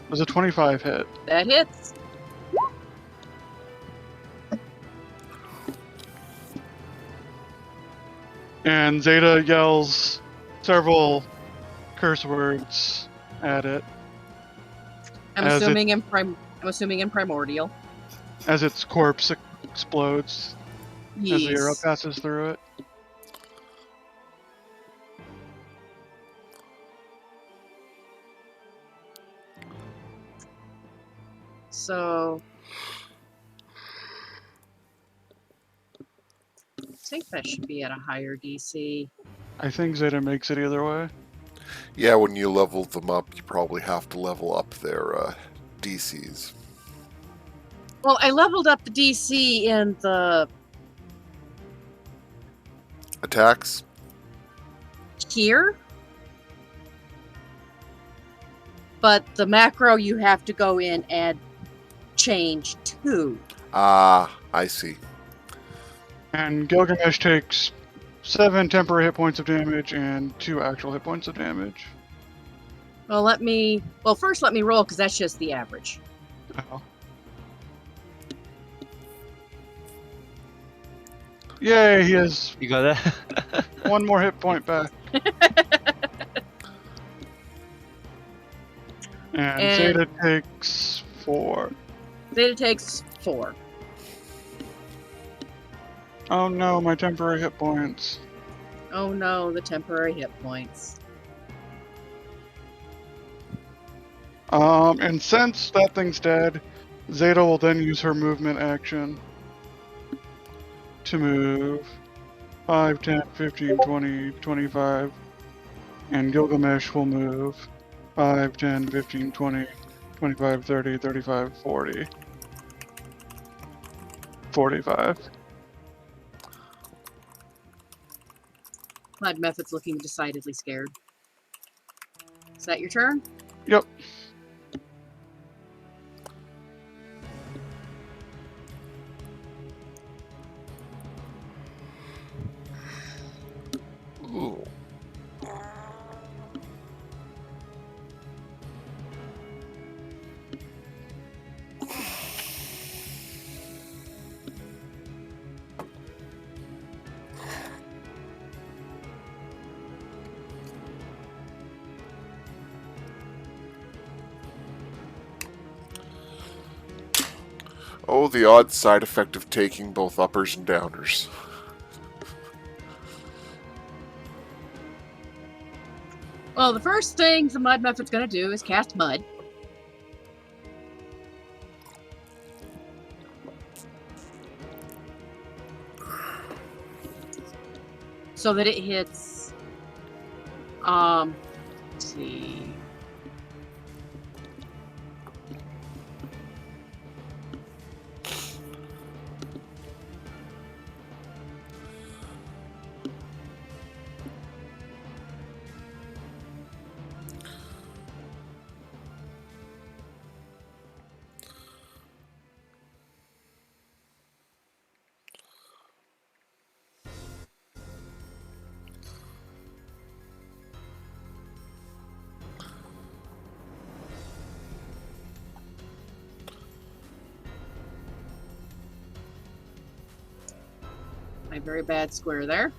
There's a 25 hit. That hits. And Zeta yells several curse words at it I'm As assuming in primordial. as its corpse explodes as the arrow Yes. passes through it. So I think that should be at a higher DC. I think Zeta makes it either way. Yeah, when you level them up, you probably have to level up their DCs. Well, I leveled up the DC in the Attacks? here. But the macro you have to go in and change to. Ah, I see. And Gilgamesh takes 7 temporary hit points of damage and 2 actual hit points of damage. Well, first let me roll because that's just the average. Oh. Yay, he has You got that? 1 more hit point back. And Zeta takes 4. Zeta takes 4. Oh no, my temporary hit points. Oh no, the temporary hit points. And since that thing's dead, Zeta will then use her movement action to move 5, 10, 15, 20, 25. And Gilgamesh will move 5, 10, 15, 20, 25, 30, 35, 40. 45. Clyde Method's looking decidedly scared. Is that your turn? Yep. Oh, the odd side effect of taking both uppers and downers. Well, the first thing the Mud Muffet's gonna do is cast Mud. So that it hits, let's see. My very bad square there.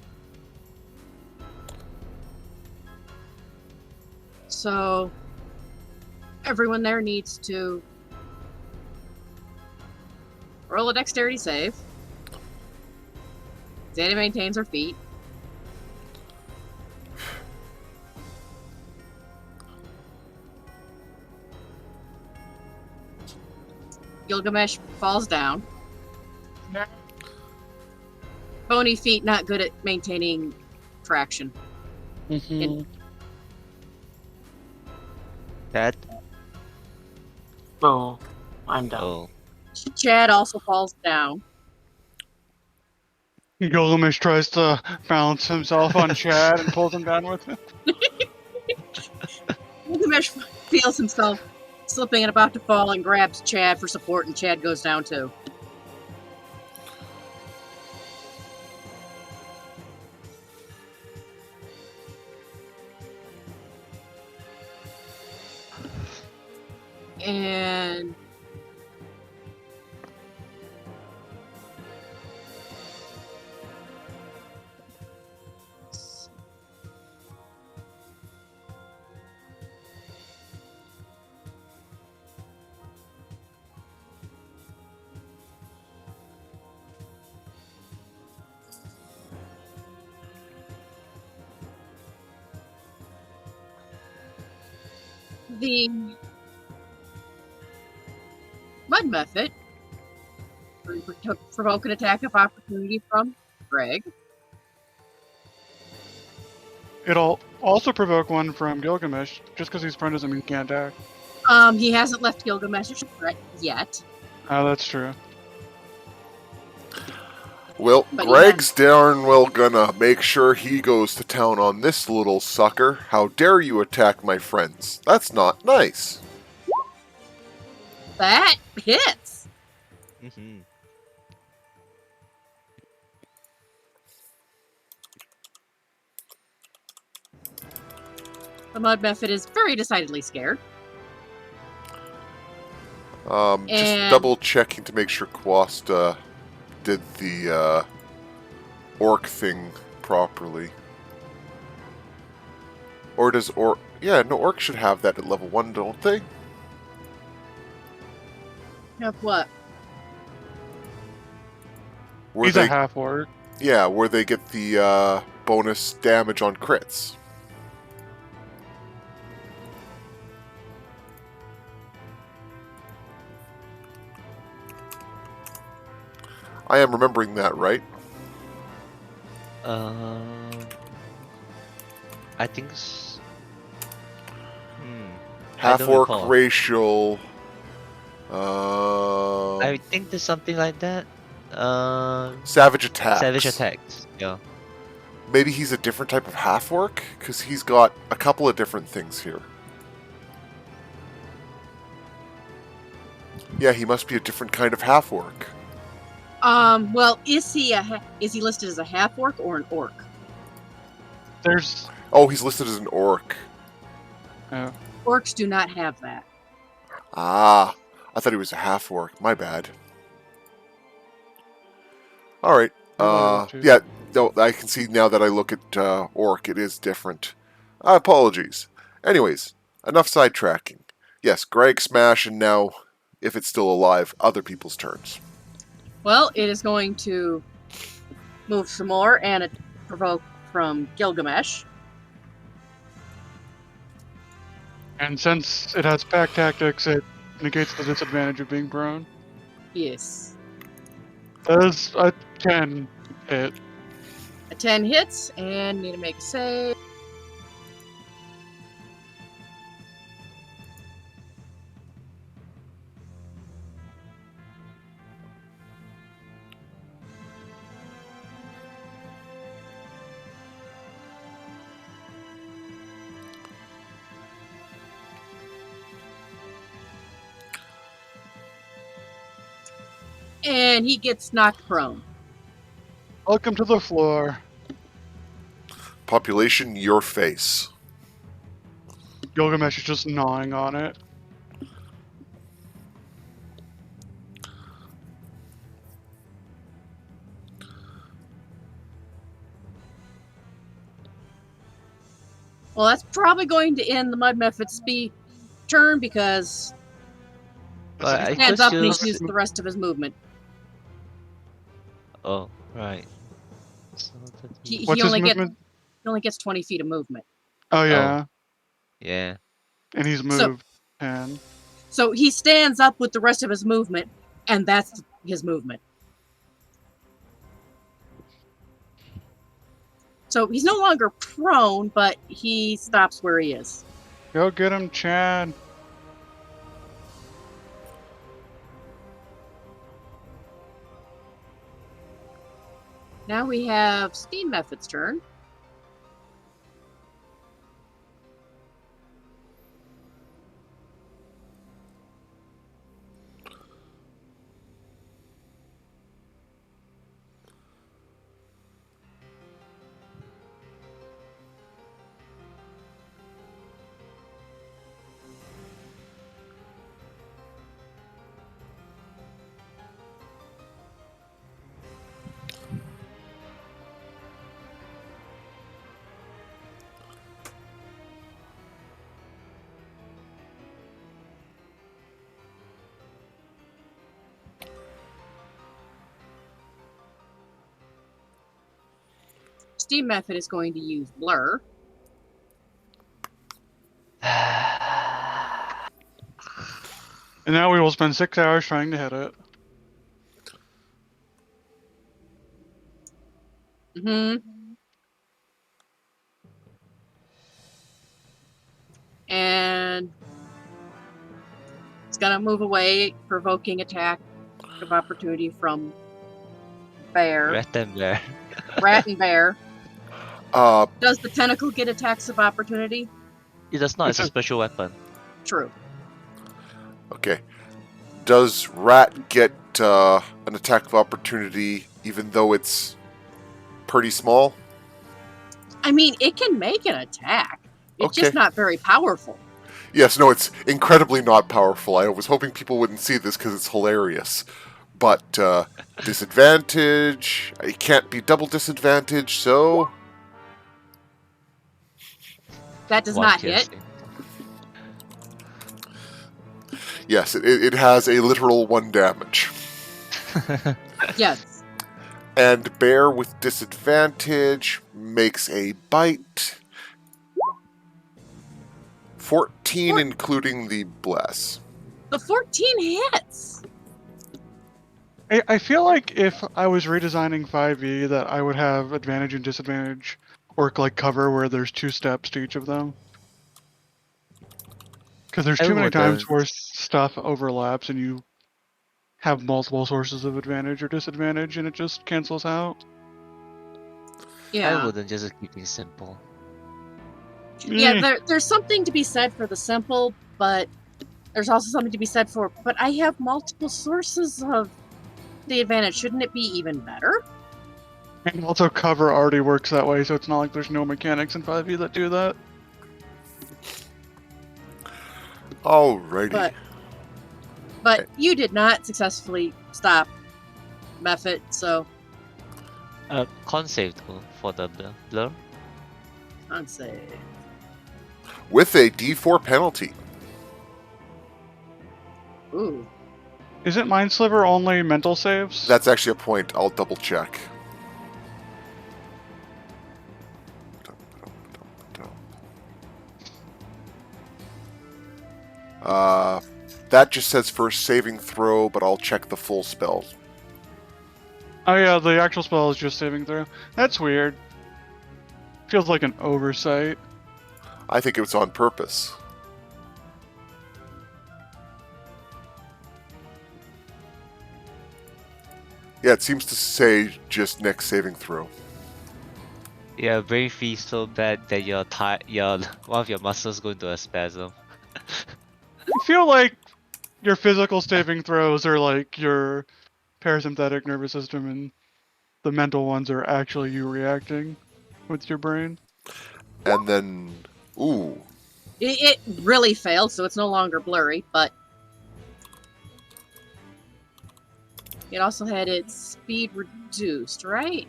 So everyone there needs to roll a dexterity save. Zeta maintains her feet. Gilgamesh falls down. No. Bony feet not good at maintaining traction. Mhm. That. Oh, I'm down. Oh. Chad also falls down. Gilgamesh tries to balance himself on Chad and pulls him down with him. Gilgamesh feels himself slipping and about to fall and grabs Chad for support, and Chad goes down too. And the Mud Muffet provoke an attack of opportunity from Greg. It'll also provoke one from Gilgamesh. Just because he's friend doesn't mean he can't attack. He hasn't left Gilgamesh's threat yet. Oh, that's true. Well, But Greg's darn well gonna make sure he goes to town on this little sucker. How dare you attack my friends? That's not nice. That hits. Mm-hmm. The Mud Muffet is very decidedly scared. Just And- double checking to make sure Quasta did the orc thing properly. Or does orc... Yeah, no, orc should have that at level 1, don't they? Of what? Where He's they, a half orc. yeah, where they get the bonus damage on crits. I am remembering that, right? I think. I Half don't orc recall. racial. I think there's something like that. Savage attacks. Savage attacks. Yeah. Maybe he's a different type of half orc because he's got a couple of different things here. Yeah, he must be a different kind of half orc. Well, is he listed as a half orc or an orc? There's. Oh, he's listed as an orc. Orcs do not have that. Ah, I thought he was a half orc. My bad. All right. Yeah. No, I can see now that I look at orc, it is different. Apologies. Anyways, enough sidetracking. Yes, Greg smash, and now if it's still alive, other people's turns. Well, it is going to move some more and provoke from Gilgamesh. And since it has pack tactics, it negates the disadvantage of being prone. Yes. Does a 10 hit? A 10 hits, and need to make a save. And he gets knocked prone. Welcome to the floor. Population, your face. Gilgamesh is just gnawing on it. Well, that's probably going to end the Mud Mephit's turn because But he I stands could up and he's still used the rest of his movement. Oh, right. So He What's his only movement? gets 20 feet of movement. Oh yeah, yeah. and he's So- moved 10. So he stands up with the rest of his movement, and that's his movement. So he's no longer prone, but he stops where he is. Go get him, Chad. Now we have Steam Mephit's turn. Steam Mephit is going to use Blur. And now we will spend 6 hours trying to hit it. And it's gonna move away, provoking attack of opportunity from Bear. Rat and bear. Rat and Bear. Uh, Does the tentacle get attacks of opportunity? It does not. It's a It's a- special weapon. True. okay. Does Rat get an attack of opportunity even though it's pretty small? I mean, it can make an attack. It's just Okay. not very powerful. Yes, no, it's incredibly not powerful. I was hoping people wouldn't see this because it's hilarious. But disadvantage, it can't be double disadvantage, so That does One not kills hit. him. yes, it has a literal 1 damage. Yes. And Bear with disadvantage makes a bite. 14 including the bless. The 14 hits. I feel like if I was redesigning 5e, that I would have advantage and disadvantage, or like cover where there's 2 steps to each of them. Because there's I too many times wouldn't. where stuff overlaps and you have multiple sources of advantage or disadvantage, and it just cancels out. Yeah. I wouldn't just keep things simple. Yeah, there's something to be said for the simple, but there's also something to be said for, but I have multiple sources of the advantage. Shouldn't it be even better? And also cover already works that way, so it's not like there's no mechanics in 5e that do that. Alrighty. But you did not successfully stop Mephit, so Con save though for the blur. I'd say With a D4 penalty. ooh. Isn't Mind Sliver only mental saves? That's actually a point. I'll double check. That just says first saving throw, but I'll check the full spell. Oh yeah, the actual spell is just saving throw. That's weird. Feels like an oversight. I think it was on purpose. Yeah, it seems to say just next saving throw. Yeah, brain freeze so bad that your one of your muscles go into a spasm. I feel like your physical saving throws are like your parasympathetic nervous system, and the mental ones are actually you reacting with your brain. And then, ooh, It really failed, so it's no longer blurry, but it also had its speed reduced, right?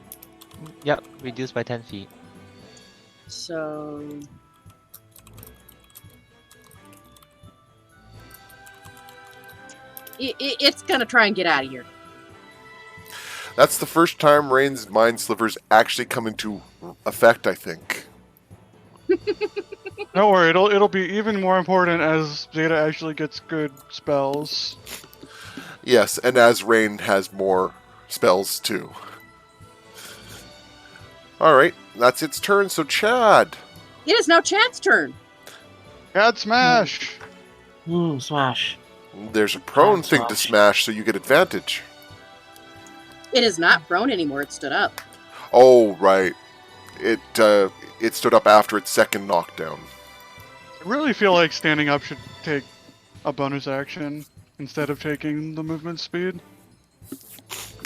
Yep, reduced by 10 feet. So it's gonna try and get out of here. that's the first time Rain's Mind Slivers actually come into effect, I think. Don't worry, it'll be even more important as Zeta actually gets good spells. Yes, and as Rain has more spells too. Alright, that's its turn, so Chad. It is now Chad's turn. God smash! Smash. There's a prone Chad thing to smash. smash, so you get advantage. It is not prone anymore. It stood up. Oh, right. It stood up after its second knockdown. I really feel like standing up should take a bonus action instead of taking the movement speed.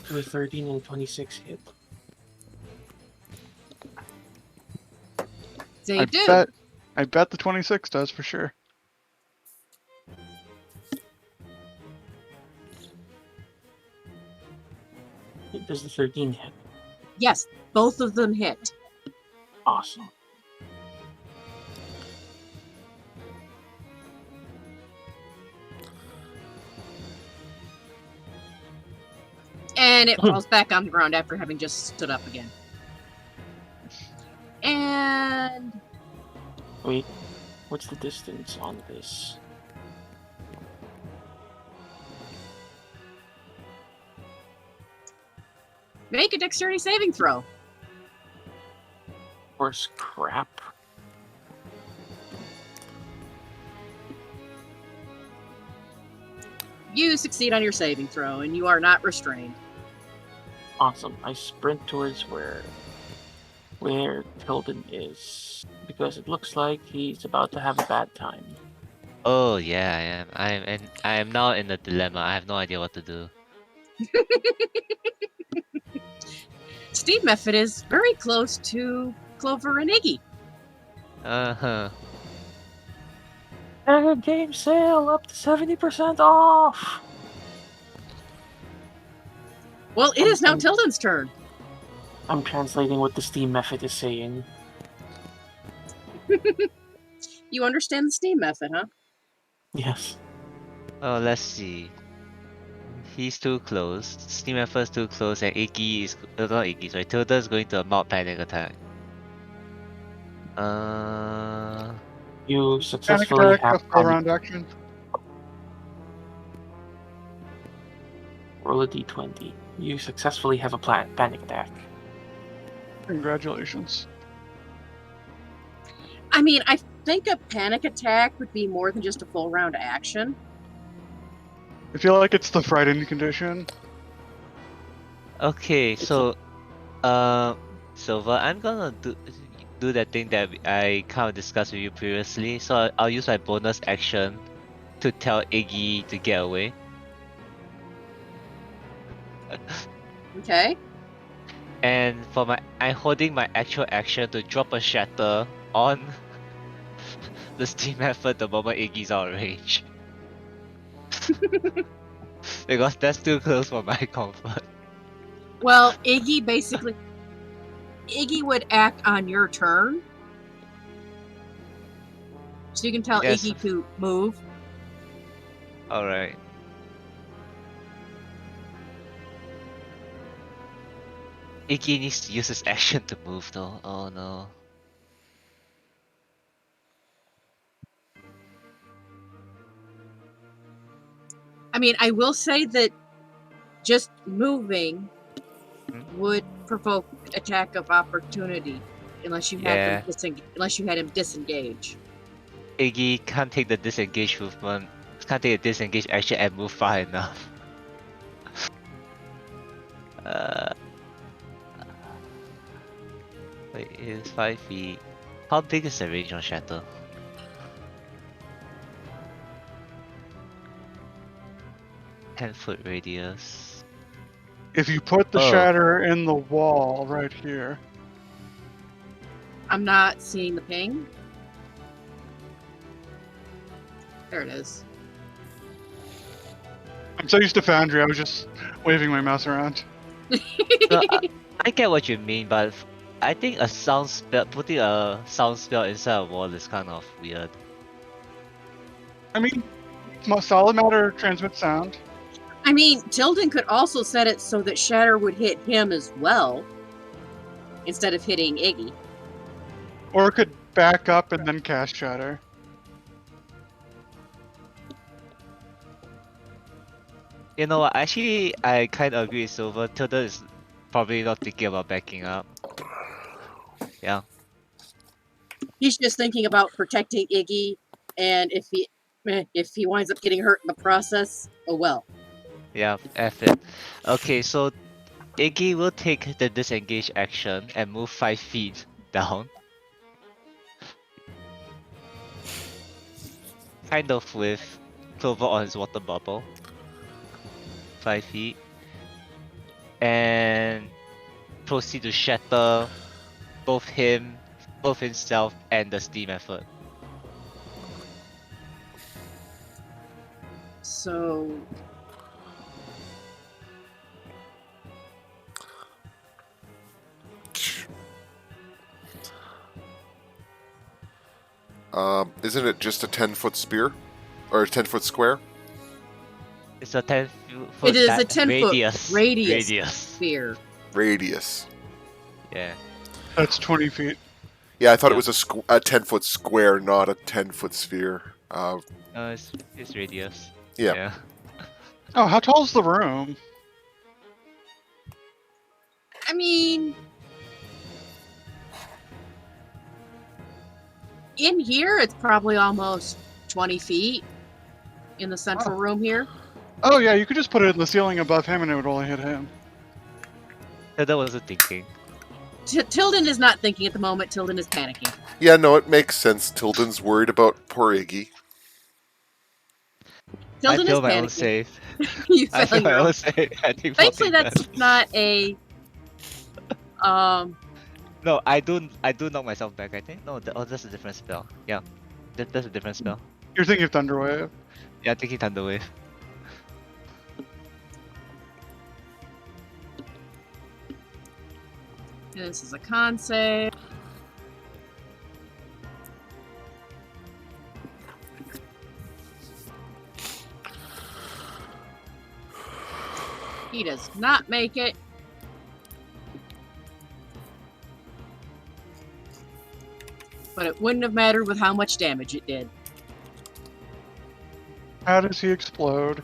To a 13 and 26 hit. They I do. bet the 26 does for sure. Does the 13 hit? Yes, both of them hit. Awesome. And it falls back on the ground after having just stood up again. And Wait, what's the distance on this? make a dexterity saving throw. Horse crap. You succeed on your saving throw, and you are not restrained. Awesome. I sprint towards where Tilden is, because it looks like he's about to have a bad time. Oh yeah, I am. I am now in a dilemma. I have no idea what to do. Steve Mefford is very close to Clover and Iggy. Uh-huh. Game sale up to 70% off! Well, it is now Um, Tilden's turn. I'm translating what the Steam method is saying. You understand the Steam method, huh? Yes. Oh, let's see. He's too close. Steam Effort's too close, and Iggy is not Iggy. Sorry, Tilda's going to a mild panic attack. You Panic successfully attack, a have full round action. roll a d20. You successfully have a panic attack. Congratulations. I mean, I think a panic attack would be more than just a full round action. I feel like it's the frightened condition. Okay, so, Silver, I'm gonna do that thing that I kind of discussed with you previously. So I'll use my bonus action to tell Iggy to get away. Okay. And I'm holding my actual action to drop a shatter on the Steam Effort the moment Iggy's out of range. Because that's too close for my comfort. Well, Iggy would act on your turn. So you can tell Yes. Iggy to move. Alright. Iggy needs to use his action to move though. Oh no. I mean, I will say that just moving Hmm? would provoke attack of opportunity unless you had them Yeah. unless you had him disengage. Iggy can't take the disengage movement. Can't take the disengage action and move far enough. Uh, wait, it's 5 feet. How big is the range on Shatter? Ten-foot radius. If you put the Oh, shatter in the wall right here. I'm not seeing the ping. There it is. I'm so used to Foundry, I was just waving my mouse around. no, I get what you mean, but I think a sound spell, putting a sound spell inside a wall is kind of weird. I mean, solid matter transmits sound. I mean, Tilden could also set it so that Shatter would hit him as well, instead of hitting Iggy. Or it could back up and then cast shatter. You know what? Actually, I kind of agree with Silver. Tilda is probably not thinking about backing up. Yeah. He's just thinking about protecting Iggy, and if he winds up getting hurt in the process, oh well. Yeah, F it. Okay, so Iggy will take the disengage action and move 5 feet down. Kind of with Clover on his water bubble. 5 feet. And proceed to shatter both himself and the steam effort. So Isn't it just a 10-foot spear? Or a 10-foot square? It's a 10-foot it is a 10-foot radius. radius sphere. Radius. Yeah. That's 20 feet. Yeah, I thought Yeah. it was a 10-foot square, not a 10-foot sphere. No, it's radius. Yeah. Yeah. Oh, how tall is the room? I mean, in here, it's probably almost 20 feet in the central room here. Oh yeah, you could just put it in the ceiling above him and it would only hit him. Tilda wasn't thinking. Tilden is not thinking at the moment. Tilden is panicking. Yeah, no, it makes sense. Tilden's worried about poor Iggy. Tilden I failed is my own panicking. save. You I failed failed my your own own. save. I think Thankfully, 14 that's damage. not a. No, I do knock myself back, I think. No, that's a different spell. Yeah. That's a different spell. You're thinking of Thunderwave. Yeah, taking Thunderwave. This is a con save. He does not make it. But it wouldn't have mattered with how much damage it did. How does he explode?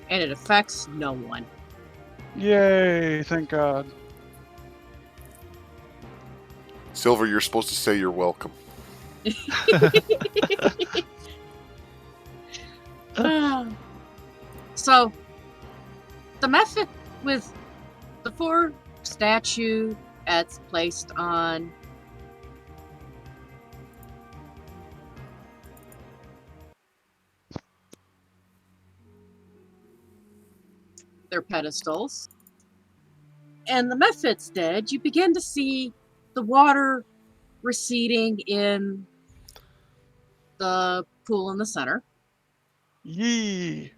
And it affects no one. Yay, thank God. Silver, you're supposed to say you're welcome. So, the method with the 4 statue that's placed on their pedestals, and the Mephit's dead, you begin to see the water receding in the pool in the center. Yee.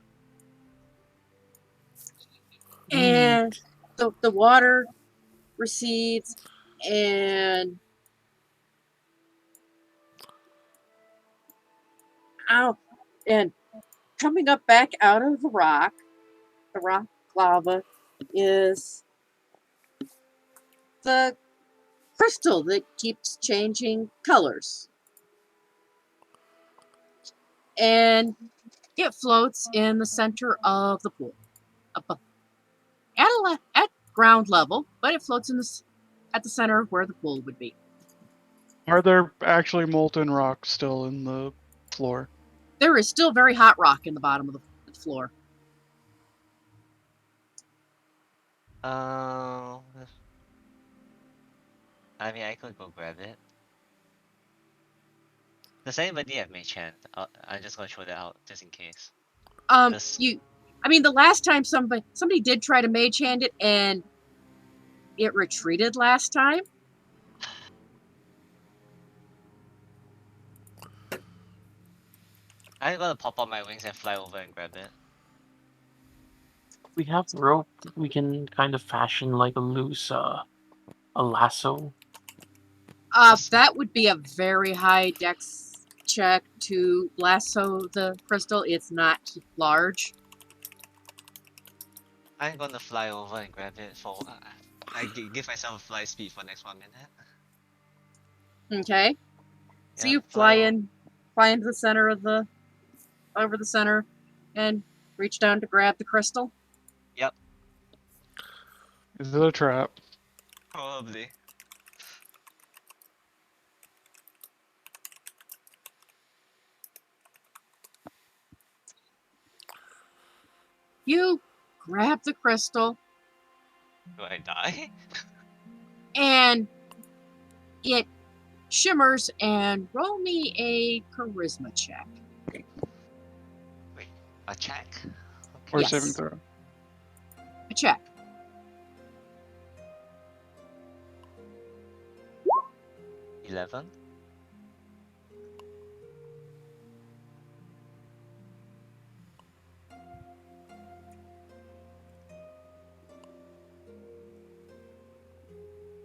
And the water recedes, And out and coming up back out of the rock lava, is the crystal that keeps changing colors. And it floats in the center of the pool, up at ground level, but it floats at the center of where the pool would be. Are there actually molten rocks still in the floor? There is still very hot rock in the bottom of the floor. I mean, I could go grab it. Does anybody have Mage Hand? I'm just gonna throw that out just in case. Does- The last time somebody did try to mage hand it and it retreated last time. I'm gonna pop up my wings and fly over and grab it. We have rope. We can kind of fashion like a loose a lasso. That would be a very high dex check to lasso the crystal. It's not large. I'm gonna fly over and grab it for. Give myself a fly speed for next 1 minute. Okay. So Yeah, you fly into the center over the center, and reach down to grab the crystal. Yep, Is it a trap? probably. You grab the crystal, Do I die? and it shimmers. And roll me a charisma check. Wait, a check? Or Yes. saving throw? A check. 11.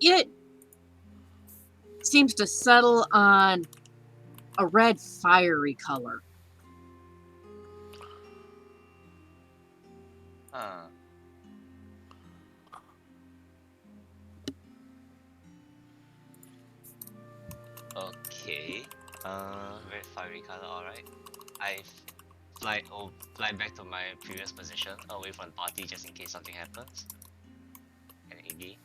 It seems to settle on a red fiery color. Huh. Okay. Red fiery color. All right. I fly back to my previous position, away from the party, just in case something happens. An AD.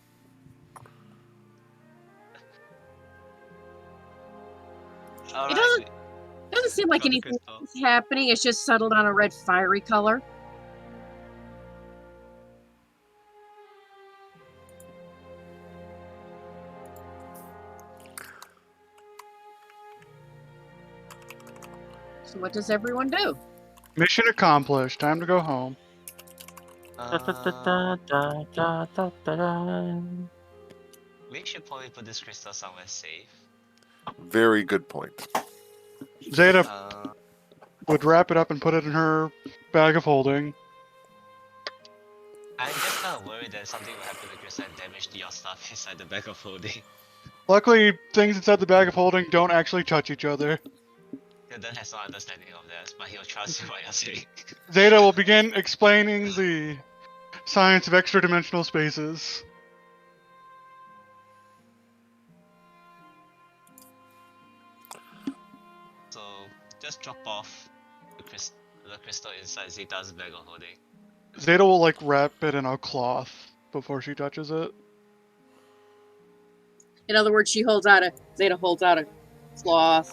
All right. Doesn't seem like Got the anything crystal. is happening. It's just settled on a red fiery color. So what does everyone do? Mission accomplished. Time to go home. Da, da, da, da, da, da, da, da, da. We should probably put this crystal somewhere safe. Very good point. Zeta Uh, would wrap it up and put it in her bag of holding. I'm just kind of worried that something will happen to the crystal and damage your stuff inside the bag of holding. Luckily, things inside the bag of holding don't actually touch each other. Hilden has no understanding of this, but he'll trust you what you're saying. Zeta will begin explaining the science of extra-dimensional spaces. So just drop off the crystal inside Zeta's bag of holding. Zeta will like wrap it in a cloth before she touches it. In other words, Zeta holds out a cloth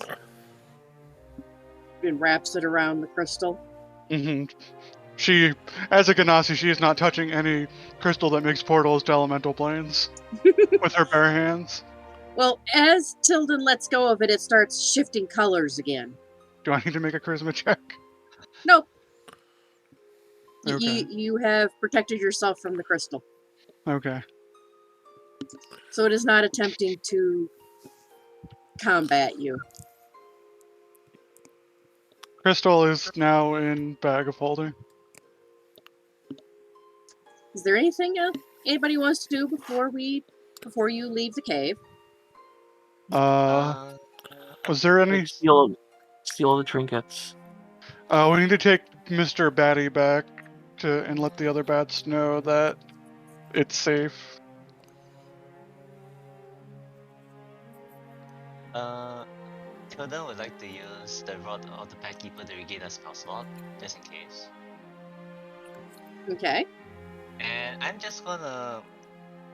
and wraps it around the crystal. Mm-hmm. She, as a Ganassi, she is not touching any crystal that makes portals to elemental planes with her bare hands. Well, as Tilden lets go of it, it starts shifting colors again. Do I need to make a charisma check? Nope. Okay. You have protected yourself from the crystal. Okay. So it is not attempting to combat you. Crystal is now in bag of holding. Is there anything else anybody wants to do before we before you leave the cave. Was there any? Steal the trinkets. We need to take Mr. Batty back and let the other bats know that it's safe. Tilda would like to use the Rod of the Packkeeper to regain a spell slot, just in case. Okay. And I'm just gonna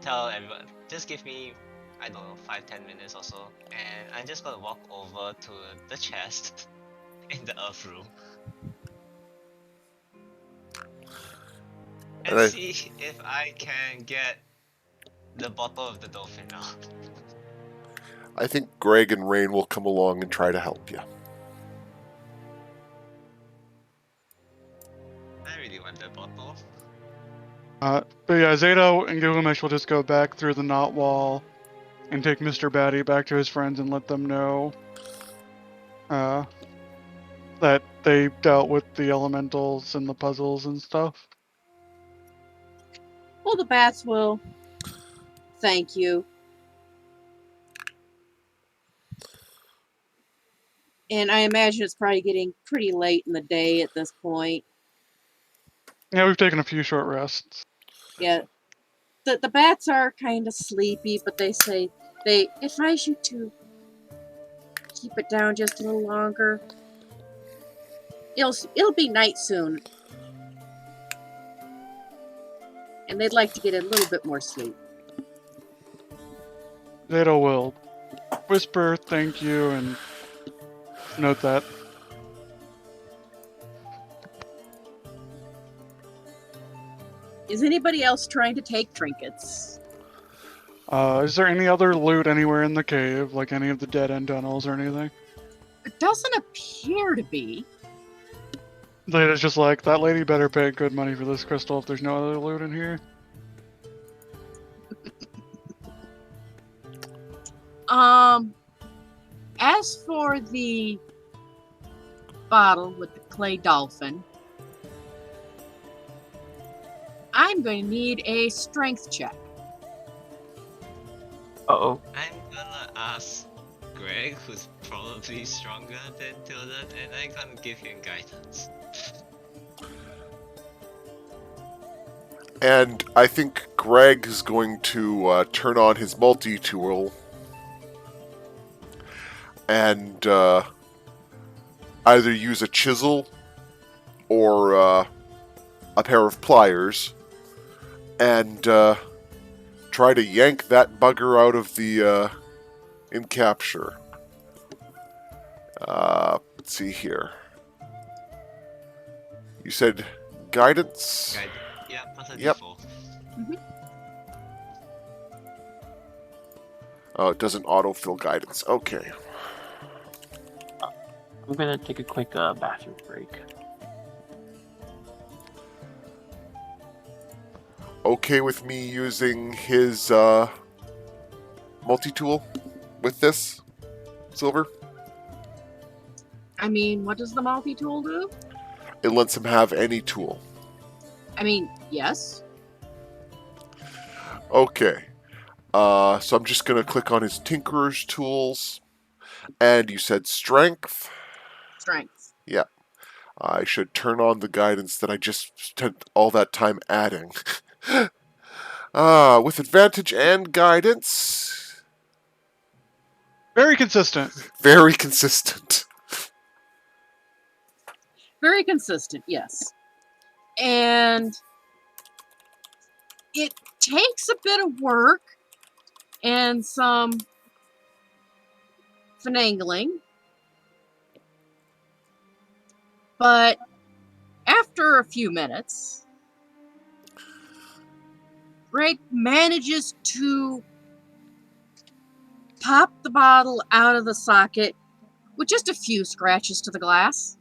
tell everyone, just give me, I don't know, 5-10 minutes or so, and I'm just gonna walk over to the chest in the earth room and And I- see if I can get the bottle of the dolphin out. I think Greg and Rain will come along and try to help you. I really want that bottle. But yeah, Zato and Gilgamesh will just go back through the knot wall and take Mr. Batty back to his friends and let them know that they dealt with the elementals and the puzzles and stuff. Well, the bats will thank you. And I imagine it's probably getting pretty late in the day at this point. Yeah, we've taken a few short rests. Yeah. The bats are kind of sleepy, but they say they advise you to keep it down just a little longer. It'll be night soon. And they'd like to get a little bit more sleep. Zato will whisper thank you and note that. Is anybody else trying to take trinkets? Is there any other loot anywhere in the cave, like any of the dead end tunnels or anything? It doesn't appear to be. Zeta's just like, that lady better pay good money for this crystal if there's no other loot in here. As for the bottle with the clay dolphin, I'm going to need a strength check. Uh-oh. I'm gonna ask Greg, who's probably stronger than Tilda, and I'm gonna give him guidance. And I think Greg is going to turn on his multi-tool and either use a chisel or a pair of pliers and try to yank that bugger out of the encapture. Let's see here. You said guidance? Yeah, plus a Yep. D4. Oh, it doesn't autofill guidance. Okay. I'm gonna take a quick bathroom break. Okay with me using his multi-tool with this, Silver? I mean, what does the multi-tool do? It lets him have any tool. I mean, yes. Okay. So I'm just going to click on his Tinkerer's tools. And you said strength? Strength. Yeah. I should turn on the guidance that I just spent all that time adding. With advantage and guidance. Very consistent. Very consistent. Very consistent, yes. And it takes a bit of work and some finagling. But after a few minutes, Greg manages to pop the bottle out of the socket with just a few scratches to the glass.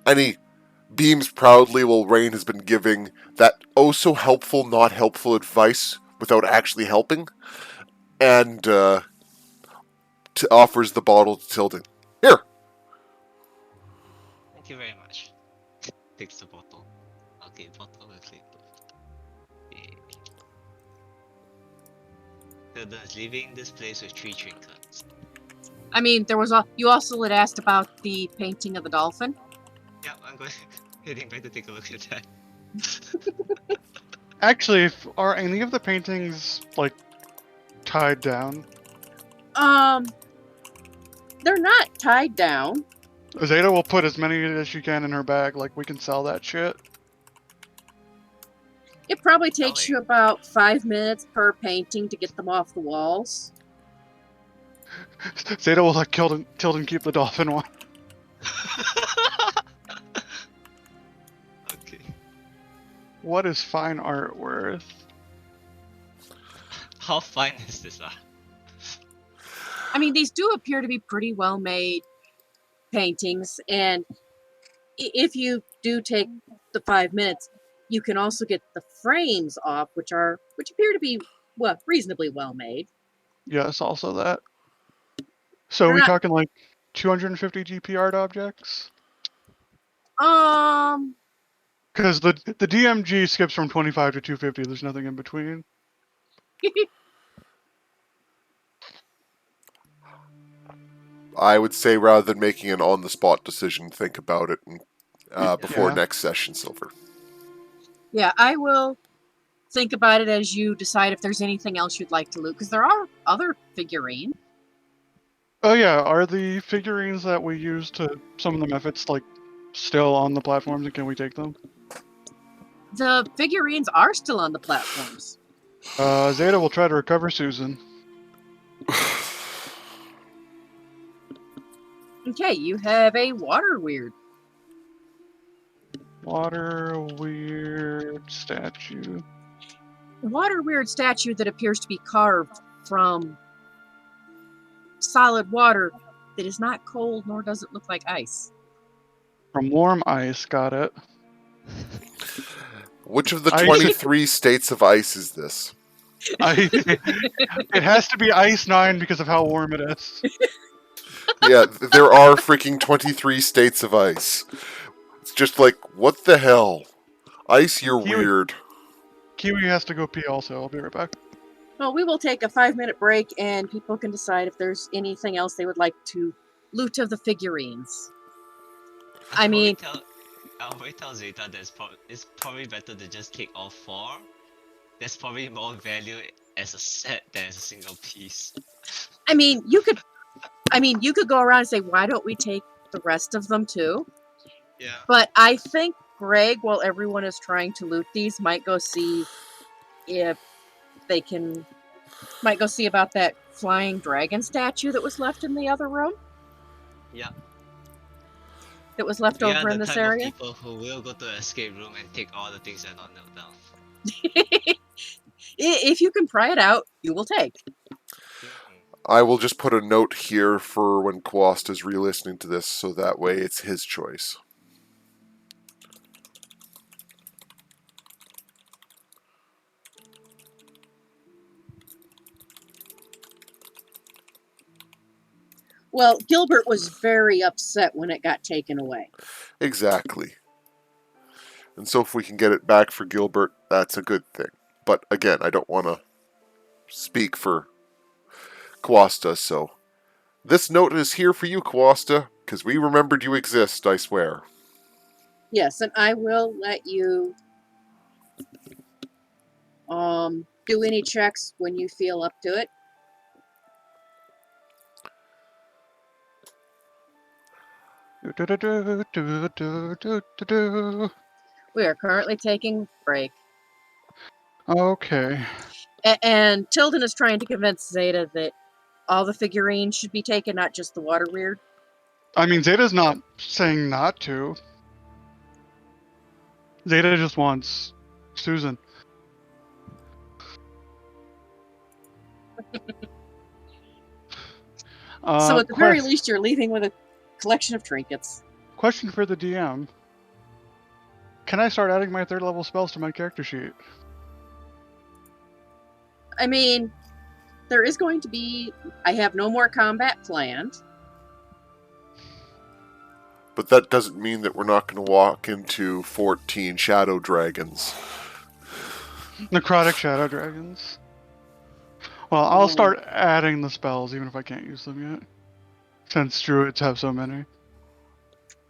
And he beams proudly while Rain has been giving that oh so helpful, not helpful advice without actually helping. And offers the bottle to Tilden. Here! Thank you very much. Takes the bottle. Okay, bottle with label. Tilda is leaving this place with 3 trinkets. I mean, you also had asked about the painting of the dolphin. Yeah, I'm going heading back to take a look at that. Actually, are any of the paintings like tied down? They're not tied down. Zeta will put as many as she can in her bag. Like we can sell that shit. It probably takes Selling. you about 5 minutes per painting to get them off the walls. Zeta will let Tilden keep the dolphin one. Okay. What is fine art worth? How fine is this? I mean, these do appear to be pretty well made paintings, and if you do take the 5 minutes, you can also get the frames off, which appear to be reasonably well made. Yes, also that. So They're we not- talking like 250 GP art objects? Because the DMG skips from 25 to 250. There's nothing in between. I would say rather than making an on-the-spot decision, think about it and, before Yeah. next session, Silver. Yeah, I will think about it as you decide if there's anything else you'd like to loot, because there are other figurines. Oh yeah, are the figurines that we use to summon the methods like still on the platforms, and can we take them? The figurines are still on the platforms. Zeta will try to recover Susan. Okay, you have a water weird. Water weird statue. Water weird statue that appears to be carved from solid water that is not cold nor does it look like ice. From warm ice, got it. Which of the Ice- 23 states of ice is this? It has to be Ice 9 because of how warm it is. Yeah, there are freaking 23 states of ice. It's just like, what the hell? Ice, you're Kiwi- weird. Kiwi has to go pee also. I'll be right back. Well, we will take a 5-minute break and people can decide if there's anything else they would like to loot of the figurines. I mean- I'll probably tell Zeta that it's probably better to just take all 4. There's probably more value as a set than as a single piece. I mean, you could go around and say, why don't we take the rest of them too? Yeah. But I think Greg, while everyone is trying to loot these, might go see about that flying dragon statue that was left in the other room. Yeah. That was left We are over in the this type area. of people who will go to the escape room and take all the things that are not nailed down. If you can pry it out, you will take. I will just put a note here for when Quast is re-listening to this, so that way it's his choice. Well, Gilbert was very upset when it got taken away. Exactly. And so if we can get it back for Gilbert, that's a good thing. But again, I don't want to speak for Quasta, so this note is here for you, Quasta, because we remembered you exist, I swear. Yes, and I will let you do any checks when you feel up to it. We are currently taking break. Okay. And Tilden is trying to convince Zeta that all the figurines should be taken, not just the water weird. I mean, Zeta's not saying not to. Zeta just wants Susan. So at the very least, you're leaving with a collection of trinkets. Question for the DM. Can I start adding my 3rd level spells to my character sheet? I mean, there is going to be... I have no more combat planned. But that doesn't mean that we're not going to walk into 14 shadow dragons. Necrotic Shadow Dragons. Well, I'll Oh. start adding the spells even if I can't use them yet. Since druids have so many.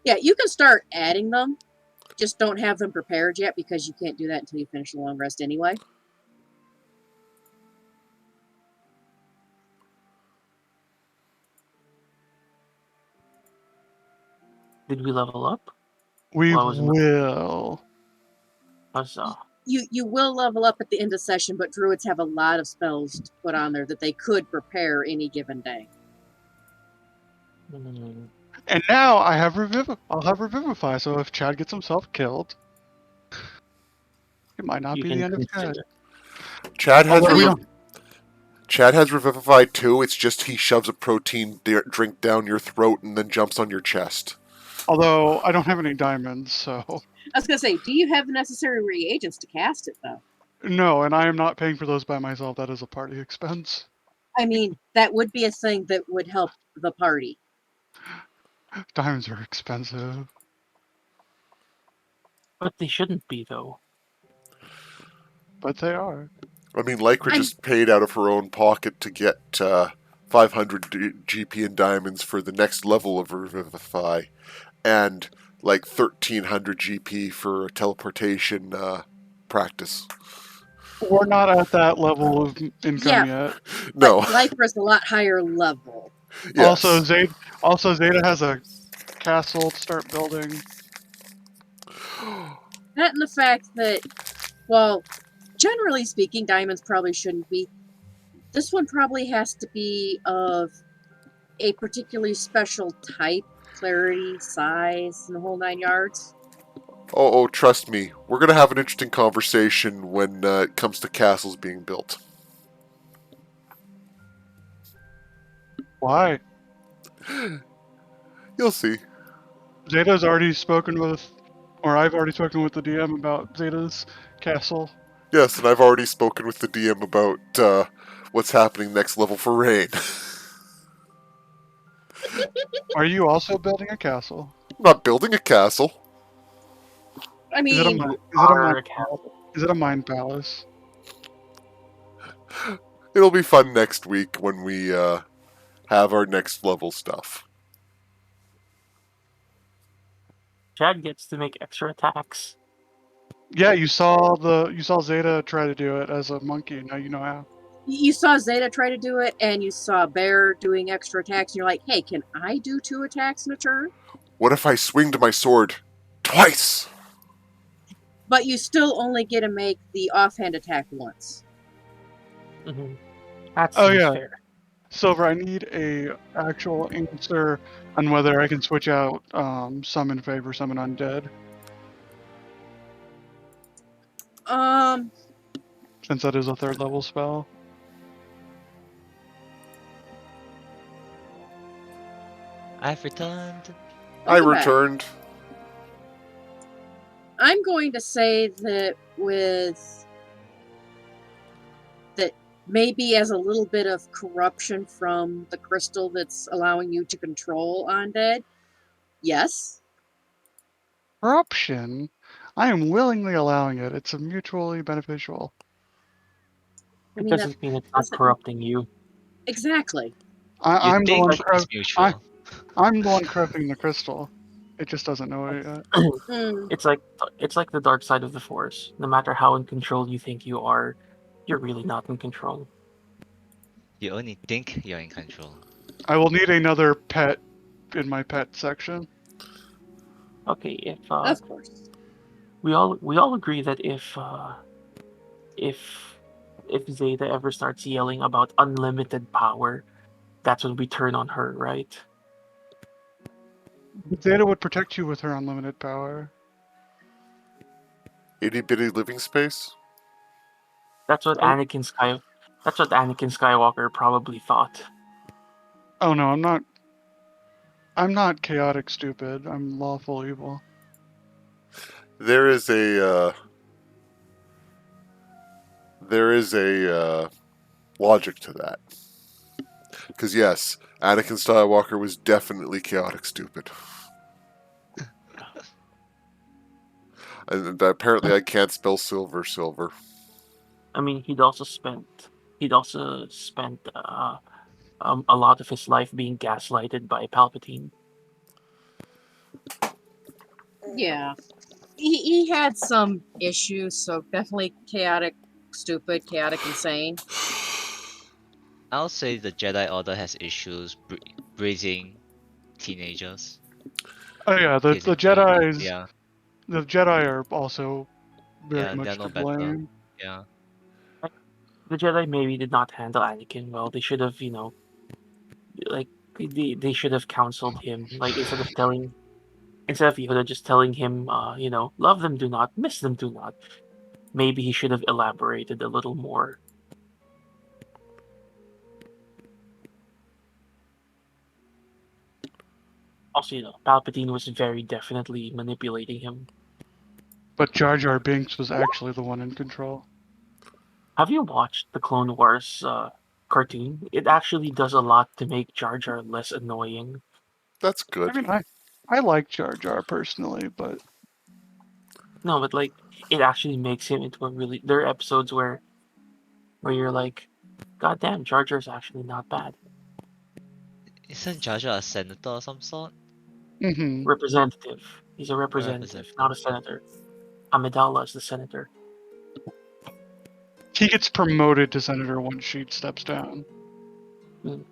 Yeah, you can start adding them. Just don't have them prepared yet because you can't do that until you finish the long rest anyway. Did we level up? We Well, I was in the- will. You will level up at the end of session, but druids have a lot of spells to put on there that they could prepare any given day. And now I have I'll have Revivify, so if Chad gets himself killed, it might not you be can the end of Chad. consider. Chad has Although we Reviv- Chad has Revivify too. It's just he shoves a protein drink down your throat and then jumps on your chest. Although I don't have any diamonds, so I was gonna say, do you have the necessary reagents to cast it though? no, and I am not paying for those by myself. That is a party expense. I mean, that would be a thing that would help the party. Diamonds are expensive. But they shouldn't be, though. But they are. I mean, Lycra just paid out of her own pocket to get 500 GP in diamonds for the next level of Revivify, and like 1300 GP for teleportation practice. We're not at that level of income yet. No. But Lycra's a lot higher level. Yes. Also, Zeta has a castle to start building. That and the fact that, well, generally speaking, diamonds probably shouldn't be. This one probably has to be of a particularly special type, clarity, size, and the whole 9 yards. Oh, trust me. We're going to have an interesting conversation when it comes to castles being built. Why? You'll see. Zeta's already spoken with, or I've already spoken with the DM about Zeta's castle. Yes, and I've already spoken with the DM about what's happening next level for Rain. Are you also building a castle? I'm not building a castle. I Is it a, mean, is it a mine palace? It'll be fun next week when we have our next level stuff. Chad gets to make extra attacks. Yeah, you saw Zeta try to do it as a monkey. Now you know how. you saw Zeta try to do it, and you saw Bear doing extra attacks, and you're like, hey, can I do 2 attacks in a turn? What if I swinged my sword twice? But you still only get to make the offhand attack once. Mm-hmm. That Oh, seems yeah. fair. Silver, I need a actual answer on whether I can switch out summon favor, summon undead, since that is a 3rd level spell. I've returned. I Welcome back. returned. I'm going to say that maybe as a little bit of corruption from the crystal that's allowing you to control undead. Yes. Corruption? I am willingly allowing it. It's a mutually beneficial. It mean, doesn't mean it's not doesn't- corrupting you. Exactly. I'm the one. Think it's mutual. I'm the one corrupting the crystal. It just doesn't know it yet. Mm. It's like the dark side of the force. No matter how in control you think you are, you're really not in control. You only think you're in control. I will need another pet in my pet section. Okay, if Of course. we all agree that if Zeta ever starts yelling about unlimited power, that's when we turn on her, right? Zeta would protect you with her unlimited power. Itty bitty living space? That's what Anakin Skywalker probably thought. Oh no, I'm not. I'm not chaotic stupid. I'm lawful evil. There is a logic to that. Because yes, Anakin Skywalker was definitely chaotic stupid. And apparently I can't spell silver. I mean, he'd also spent he'd also spent a lot of his life being gaslighted by Palpatine. Yeah. He had some issues, so definitely chaotic, stupid, chaotic, insane. I'll say the Jedi Order has issues raising teenagers. Oh yeah, the Basically, Jedi's yeah, the Jedi are also very they're much to no better. blame. Yeah, The Jedi maybe did not handle Anakin well. They should have, like they should have counseled him. Like instead of Yoda just telling him, love them, do not miss them, do not. Maybe he should have elaborated a little more. Also, Palpatine was very definitely manipulating him. But Jar Jar Binks was actually the one in control. Have you watched the Clone Wars cartoon? It actually does a lot to make Jar Jar less annoying. That's I good. mean, I like Jar Jar personally, but No, but like it actually makes him into a really. There are episodes where you're like, God damn, Jar Jar's actually not bad. isn't Jar Jar a senator of some sort? mhm. Representative. He's a representative, Representative. not a senator. Amidala is the senator. He gets promoted to senator once she steps down. Mm.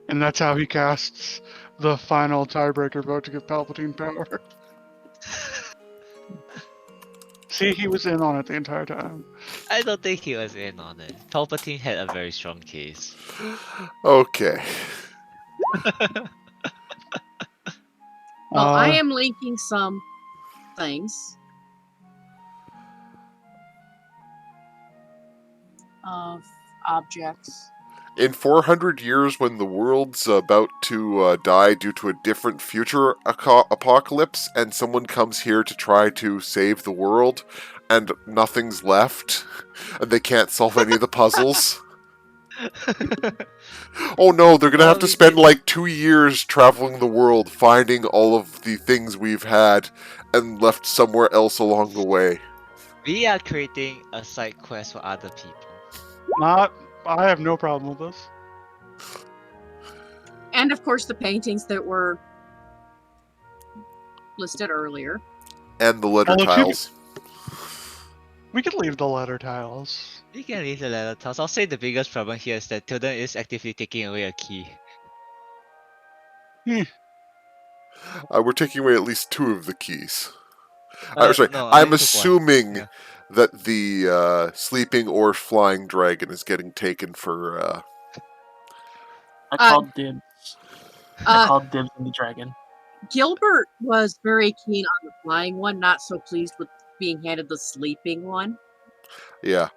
And that's how he casts the final tiebreaker vote to give Palpatine power. See, he was in on it the entire time. I don't think he was in on it. Palpatine had a very strong case. Okay. Well, I Uh, am linking some things of objects. In 400 years, when the world's about to die due to a different future apocalypse, and someone comes here to try to save the world, and nothing's left, and they can't solve any of the puzzles. Oh no, they're gonna have to spend like 2 years traveling the world, finding all of the things we've had, and left somewhere else along the way. We are creating a side quest for other people. I have no problem with this. And of course, the paintings that were listed earlier. And the letter Although, tiles. We could leave the letter tiles. We can leave the letter toss. I'll say the biggest problem here is that Tilden is actively taking away a key. We're taking away at least 2 of the keys. Sorry, No, I I'm only took one. assuming Yeah. that the sleeping or flying dragon is getting taken for. I called dibs. I Uh, called dibs on the dragon. Gilbert was very keen on the flying one, not so pleased with being handed the sleeping one. Yeah.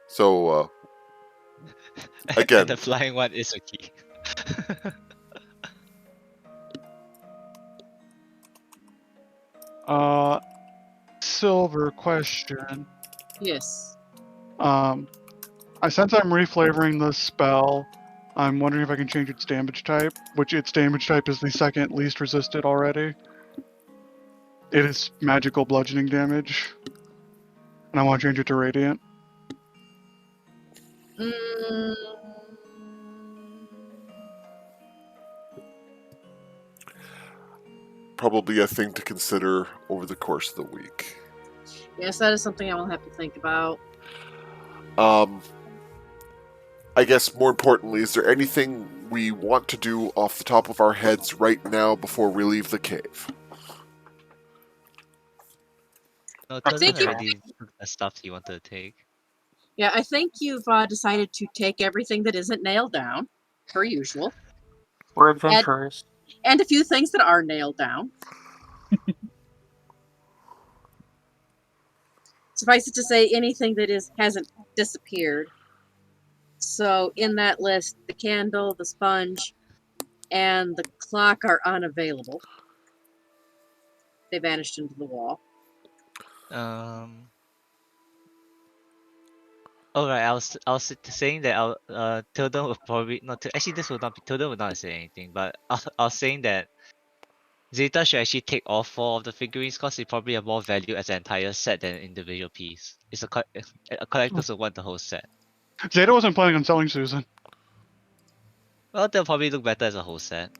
So, again. And the flying one is a key. Silver question. Yes. Since I'm reflavoring this spell, I'm wondering if I can change its damage type, which its damage type is the second least resisted already. It is magical bludgeoning damage. And I want to change it to radiant. Mm, Probably a thing to consider over the course of the week. yes, that is something I will have to think about. I guess more importantly, is there anything we want to do off the top of our heads right now before we leave the cave? No, I Tilden think you- already took the stuff he wanted to take. Yeah, I think you've decided to take everything that isn't nailed down, per usual, We're adventurers. and a few things that are nailed down. Suffice it to say, anything that hasn't disappeared. So in that list, the candle, the sponge, and the clock are unavailable. They vanished into the wall. Alright, I was saying that Tilden will probably not. Actually, this will not be. Tilden will not say anything, but I was saying that Zeta should actually take all 4 of the figurines because they probably have more value as an entire set than an individual piece. It's a collectors will want the whole set. Zeta wasn't planning on selling Susan. Well, they'll probably look better as a whole set.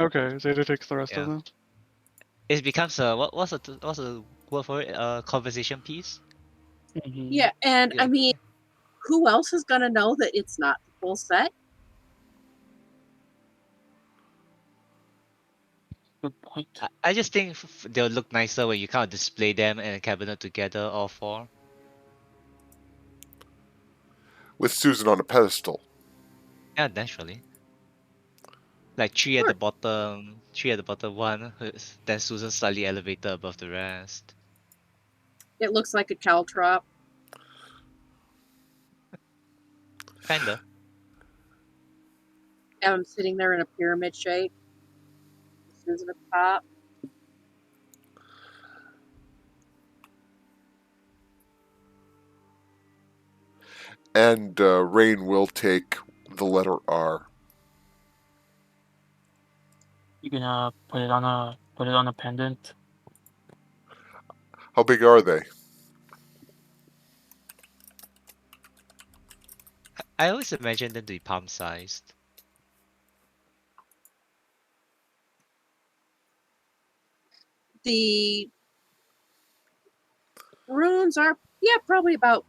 Okay, Zeta takes the rest of Yeah. them. It becomes a what's a word for it? A conversation piece. Mhm. Yeah, and I Yeah. mean, who else is gonna know that it's not the full set? Good point. I just think they'll look nicer when you kind of display them in a cabinet together, all 4. With Susan on a pedestal. Yeah, naturally. Like 3 at Sure. the bottom, 3 at the bottom, 1, then Susan slightly elevated above the rest. It looks like a caltrop. Kinda. Have them sitting there in a pyramid shape. Susan at the top. And Rain will take the letter R. You gonna put it on a pendant? How big are they? I always imagine them to be palm-sized. The runes are, yeah, probably about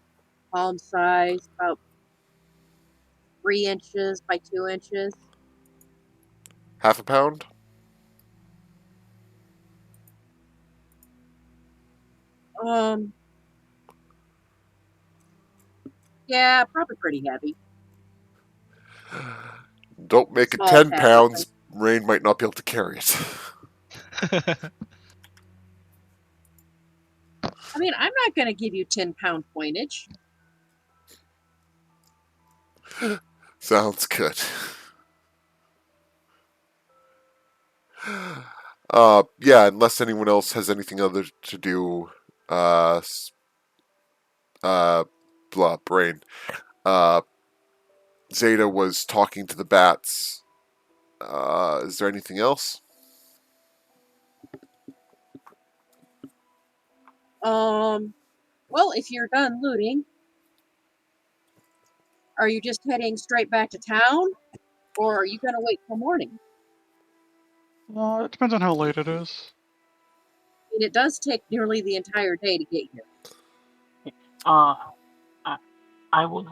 palm size, about 3 inches by 2 inches. Half a pound? Yeah, probably pretty heavy. Don't make it Small 10 cat, pounds. Rain might not be able to carry it. I mean, I'm not going to give you 10-pound coinage. Sounds good. Yeah, unless anyone else has anything other to do, blah, brain. Zeta was talking to the bats. Is there anything else? Well, if you're done looting, are you just heading straight back to town? Or are you going to wait till morning? It depends on how late it is. I mean, it does take nearly the entire day to get here. I will.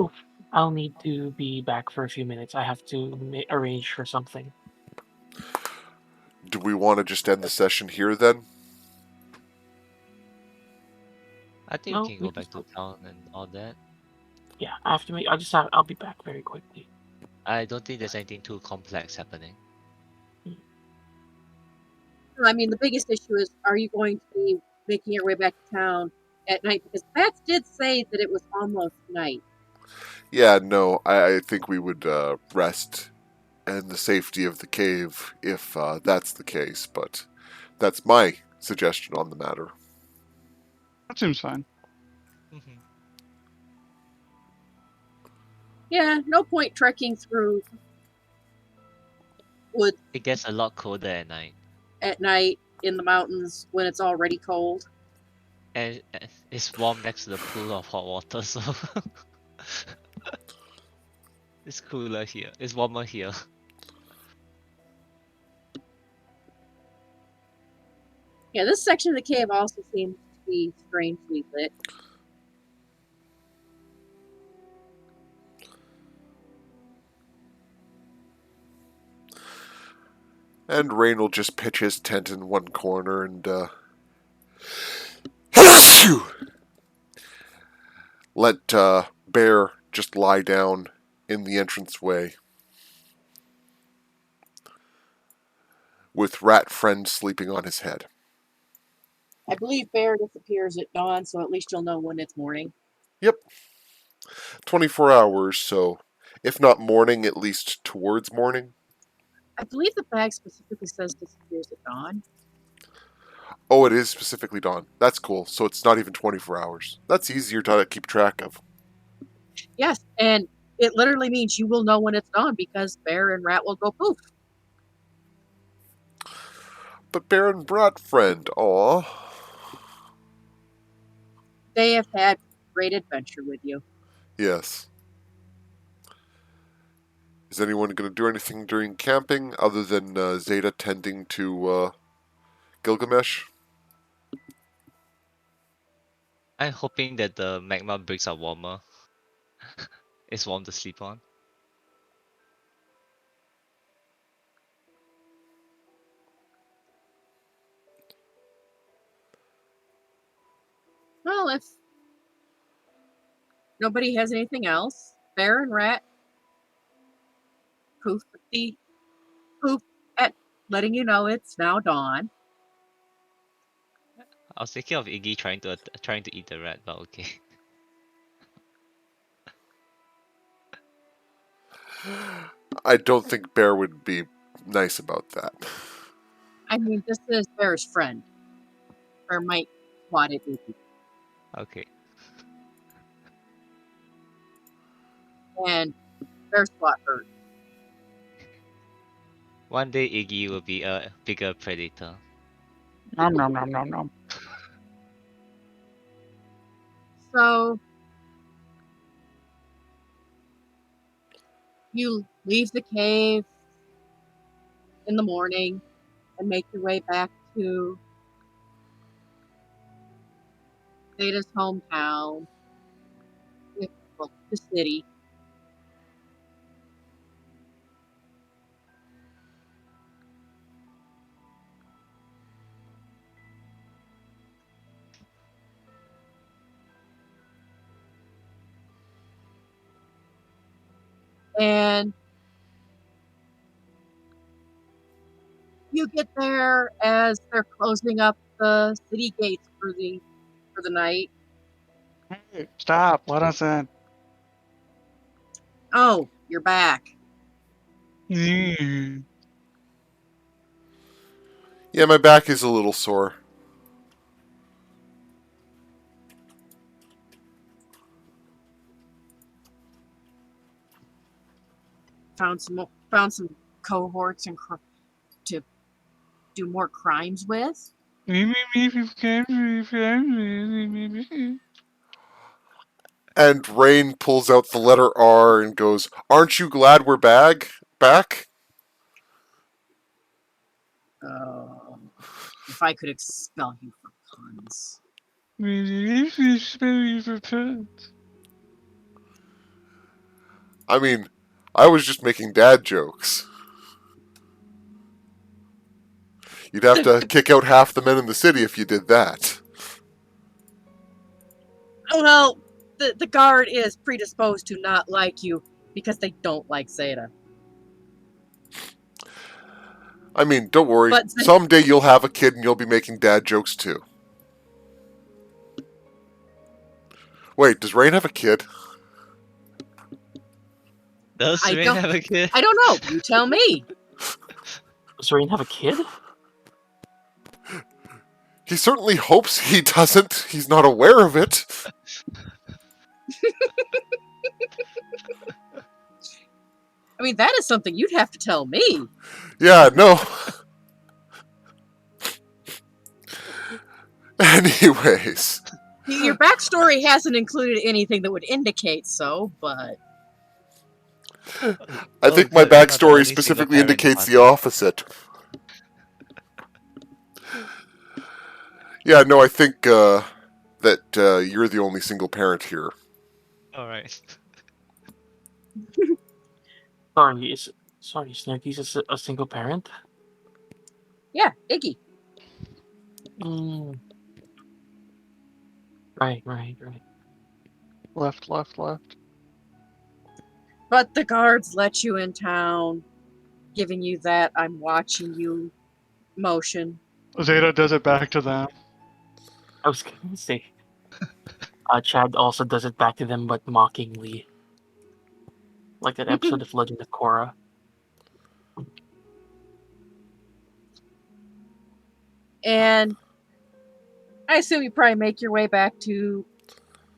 Oof, I'll need to be back for a few minutes. I have to arrange for something. Do we want to just end the session here then? I think No, we can we go can back to still- town and all that. Yeah, I have to make. I'll be back very quickly. I don't think there's anything too complex happening. I mean, the biggest issue is, are you going to be making your way back to town at night? Because Bats did say that it was almost night. Yeah, no, I think we would rest in the safety of the cave if that's the case, but that's my suggestion on the matter. That seems fine. Mhm. Yeah, no point trekking through woods It gets a lot colder at night, at night in the mountains when it's already cold. and it's warm next to the pool of hot water, so it's cooler here. It's warmer here. Yeah, this section of the cave also seems to be strangely lit. And Rain will just pitch his tent in one corner and let Bear just lie down in the entranceway with Rat Friend sleeping on his head. I believe Bear disappears at dawn, so at least you'll know when it's morning. Yep. 24 hours, so if not morning, at least towards morning. I believe the bag specifically says disappears at dawn. Oh, it is specifically dawn. That's cool. So it's not even 24 hours. That's easier to keep track of. Yes, and it literally means you will know when it's dawn because Bear and Rat will go poof. But Baron brought friend, aw. They have had great adventure with you. Yes. Is anyone going to do anything during camping other than Zeta tending to Gilgamesh? I'm hoping that the magma bricks are warmer. It's warm to sleep on. Well, if nobody has anything else, Bear and Rat poof at letting you know it's now dawn. I was thinking of Iggy trying to eat the rat, but okay. I don't think Bear would be nice about that. I mean, this is Bear's friend. Bear might swat it with you. Okay. And Bear swat her. One day Iggy will be a bigger predator. Nom nom nom nom nom. So you leave the cave in the morning and make your way back to Zeta's hometown, well, the city. And you get there as they're closing up the city gates for the night. Hey, stop. Let us in. Oh, you're back. Mm. Yeah, my back is a little sore. Found some cohorts and to do more crimes with. And Rain pulls out the letter R and goes, "Aren't you glad we're back? If I could expel you for puns. I mean, I was just making dad jokes. You'd have to kick out half the men in the city if you did that. Oh well, the guard is predisposed to not like you because they don't like Zeta. I mean, don't worry. But Someday you'll have a kid and you'll be making dad jokes too. Wait, does Rain have a kid? Does I Rain don't- have a kid? I don't know. You tell me. Does Rain have a kid? He certainly hopes he doesn't. He's not aware of it. I mean, that is something you'd have to tell me. Yeah, no. Anyways. Your backstory hasn't included anything that would indicate so, but I think my good, I'm not the backstory only specifically single parent indicates one. the opposite. Yeah, no, I think that you're the only single parent here. Alright. Sorry, Snarky's a single parent? yeah, Iggy. Mm. Right. Left. But the guards let you in town, giving you that I'm watching you motion. Zeta does it back to them. I was gonna say. Chad also does it back to them, but mockingly. Like that episode of Legend of Korra. And I assume you probably make your way back to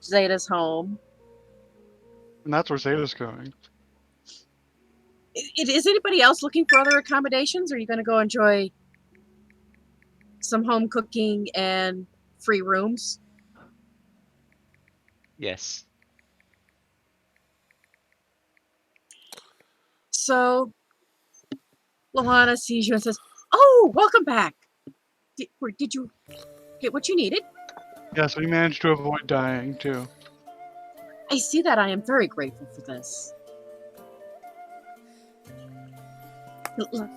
Zeta's home. And that's where Zeta's going. Is anybody else looking for other accommodations, or are you going to go enjoy some home cooking and free rooms. Yes. So Lohana sees you and says, "Oh, welcome back. Did you get what you needed? Yes, we managed to avoid dying too. I see that. I am very grateful for this.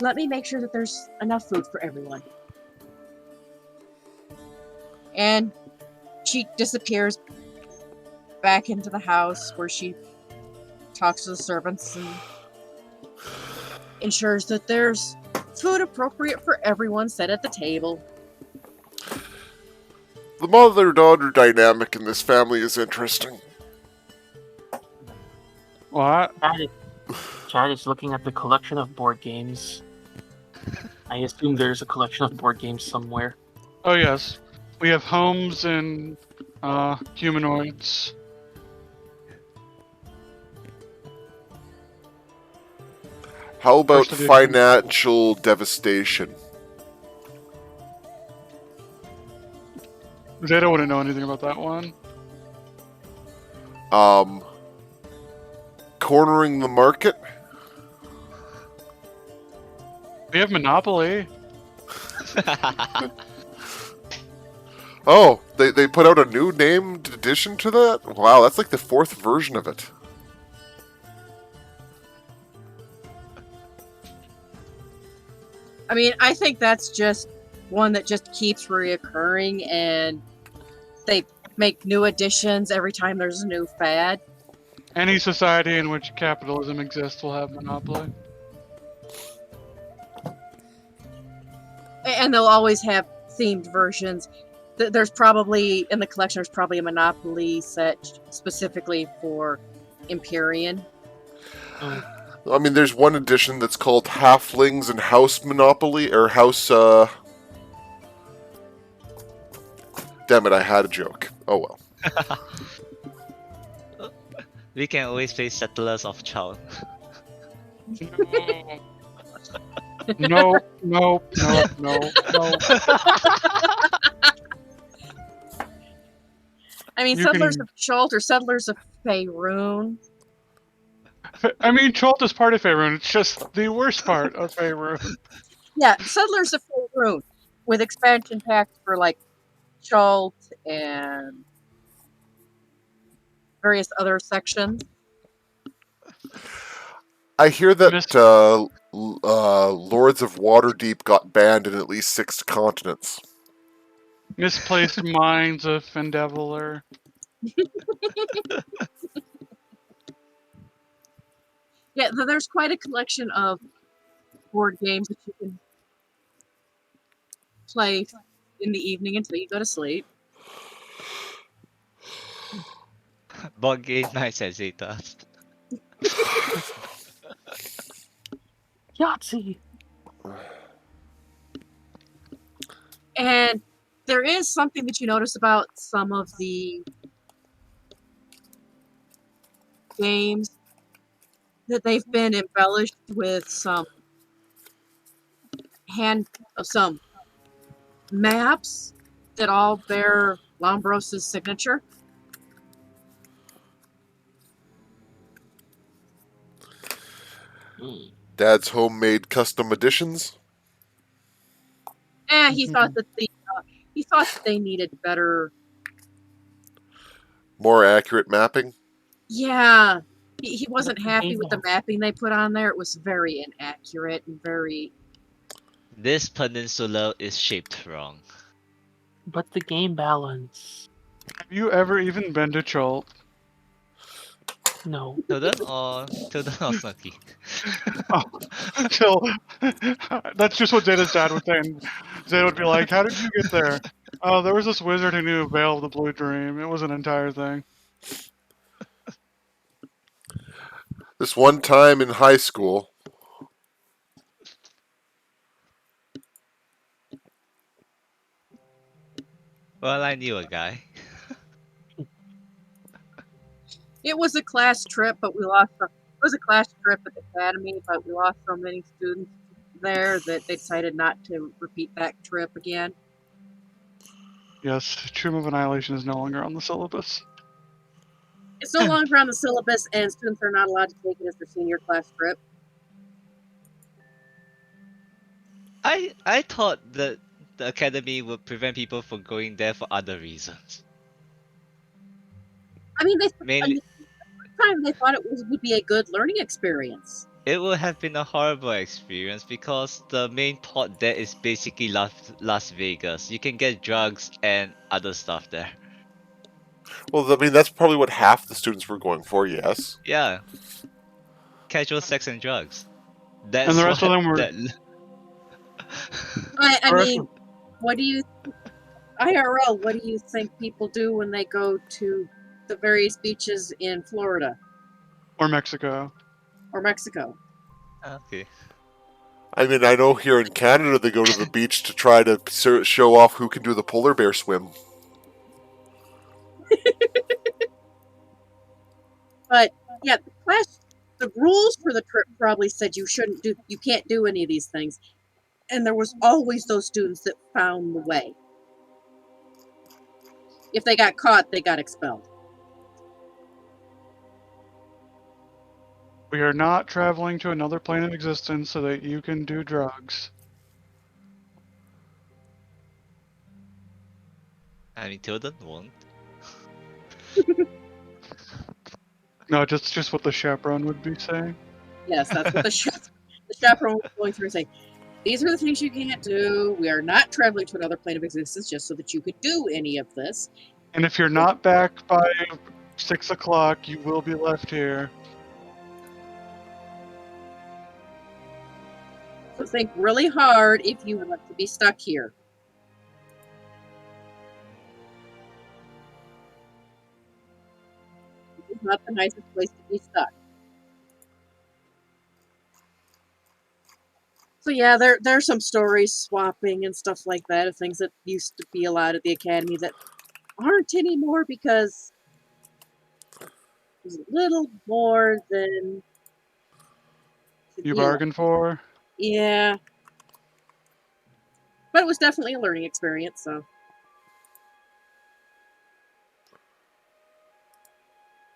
Let me make sure that there's enough food for everyone." And she disappears back into the house where she talks to the servants and ensures that there's food appropriate for everyone set at the table. The mother-daughter dynamic in this family is interesting. What? Chad is looking at the collection of board games. I assume there's a collection of board games somewhere. Oh yes, we have homes and humanoids. How about First edition. financial devastation? Zeta wouldn't know anything about that one. Cornering the market? We have Monopoly. Oh, they put out a new named addition to that? Wow, that's like the 4th version of it. I mean, I think that's just one that just keeps reoccurring, and they make new additions every time there's a new fad. Any society in which capitalism exists will have Monopoly. And they'll always have themed versions. There's probably, in the collection, there's probably a Monopoly set specifically for Empyrean. I mean, there's one edition that's called Halflings and House Monopoly, or House, Damn it, I had a joke. Oh well. We can always play Settlers of Chow. No, no. I mean, You Settlers can- of Chult or Settlers of Faerun. I mean, Chult is part of Faerun. It's just the worst part of Faerun. Yeah, Settlers of Faerun with expansion packs for like Chult and various other sections. I hear that Miss- Lords of Waterdeep got banned in at least 6 continents. Misplaced Minds of Endeavor. Yeah, there's quite a collection of board games that you can play in the evening until you go to sleep. Board game nights at Zeta's. Yahtzee! And there is something that you notice about some of the games that they've been embellished with some maps that all bear Lombros' signature. Dad's homemade custom editions? He thought that they needed better. More accurate mapping? Yeah, he wasn't happy with the mapping they put on there. It was very inaccurate and very. This peninsula is shaped wrong. But the game balance. Have you ever even been to Chult? No. Tilden or Snooky? Till that's just what Zeta's dad would say. And Zeta would be like, "How did you get there?" Oh, there was this wizard who knew Veil of the Blue Dream. It was an entire thing. This one time in high school, Well, I knew a guy. It was a class trip, but we lost. It was a class trip at the academy, but we lost so many students there that they decided not to repeat that trip again. Yes, Tomb of Annihilation is no longer on the syllabus. It's no longer on the syllabus, and students are not allowed to take it as their senior class trip. I thought that the academy would prevent people from going there for other reasons. I mean, Mainly, the time they thought would be a good learning experience. it would have been a horrible experience because the main plot there is basically Las Vegas. You can get drugs and other stuff there. Well, I mean, that's probably what half the students were going for, yes. Yeah, casual sex and drugs. And That's the rest of what them were. that. I The rest mean, what do you IRL? What do you think people do when they go to the various beaches in Florida Or Mexico. or Mexico? Okay. I mean, I know here in Canada they go to the beach to try to show off who can do the polar bear swim. But yeah, the rules for the trip probably said you can't do any of these things, and there was always those students that found the way. If they got caught, they got expelled. We are not traveling to another plane of existence so that you can do drugs. I mean, Tilden won't. No, just what the chaperone would be saying. Yes, that's what the chaperone was going through and saying. These are the things you can't do. We are not traveling to another plane of existence just so that you could do any of this. And if you're not back by 6 o'clock, you will be left here. So think really hard if you want to be stuck here. It's not the nicest place to be stuck. So yeah, there's some stories swapping and stuff like that of things that used to be allowed at the academy that aren't anymore because it was a little more than You bargained for. Yeah. But it was definitely a learning experience, so.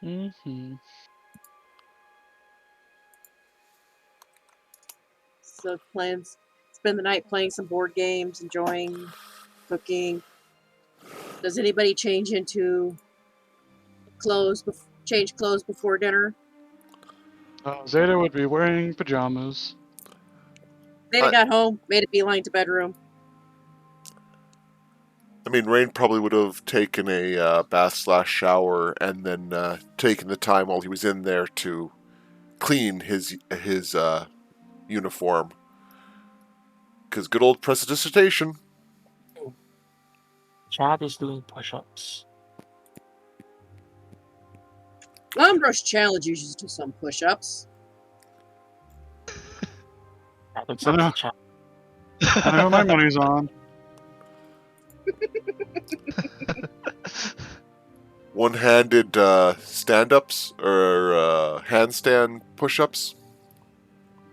Mm-hmm. So plans spend the night playing some board games, enjoying cooking. Does anybody change into change clothes before dinner? Zeta would be wearing pajamas. Then he got home, made a beeline to bedroom. I mean, Rain probably would have taken a bath/shower and then taken the time while he was in there to clean his uniform. Because good old prestidigitation. Chad is doing push-ups. Lumbrush challenges you to some push-ups. Chad accepts the challenge. I know my money's on. One-handed stand-ups or handstand push-ups.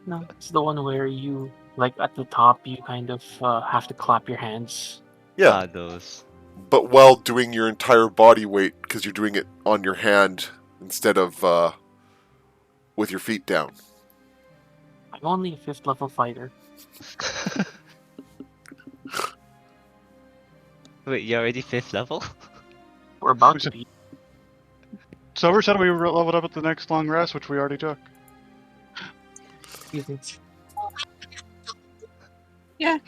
No, it's the one where you, like at the top, you kind of have to clap your hands. Yeah, those. but while doing your entire body weight because you're doing it on your hand instead of with your feet down. I'm only a 5th level fighter. Wait, you're already 5th level? We're about to be. Silver said we were leveled up at the next long rest, which we already took. Yeah.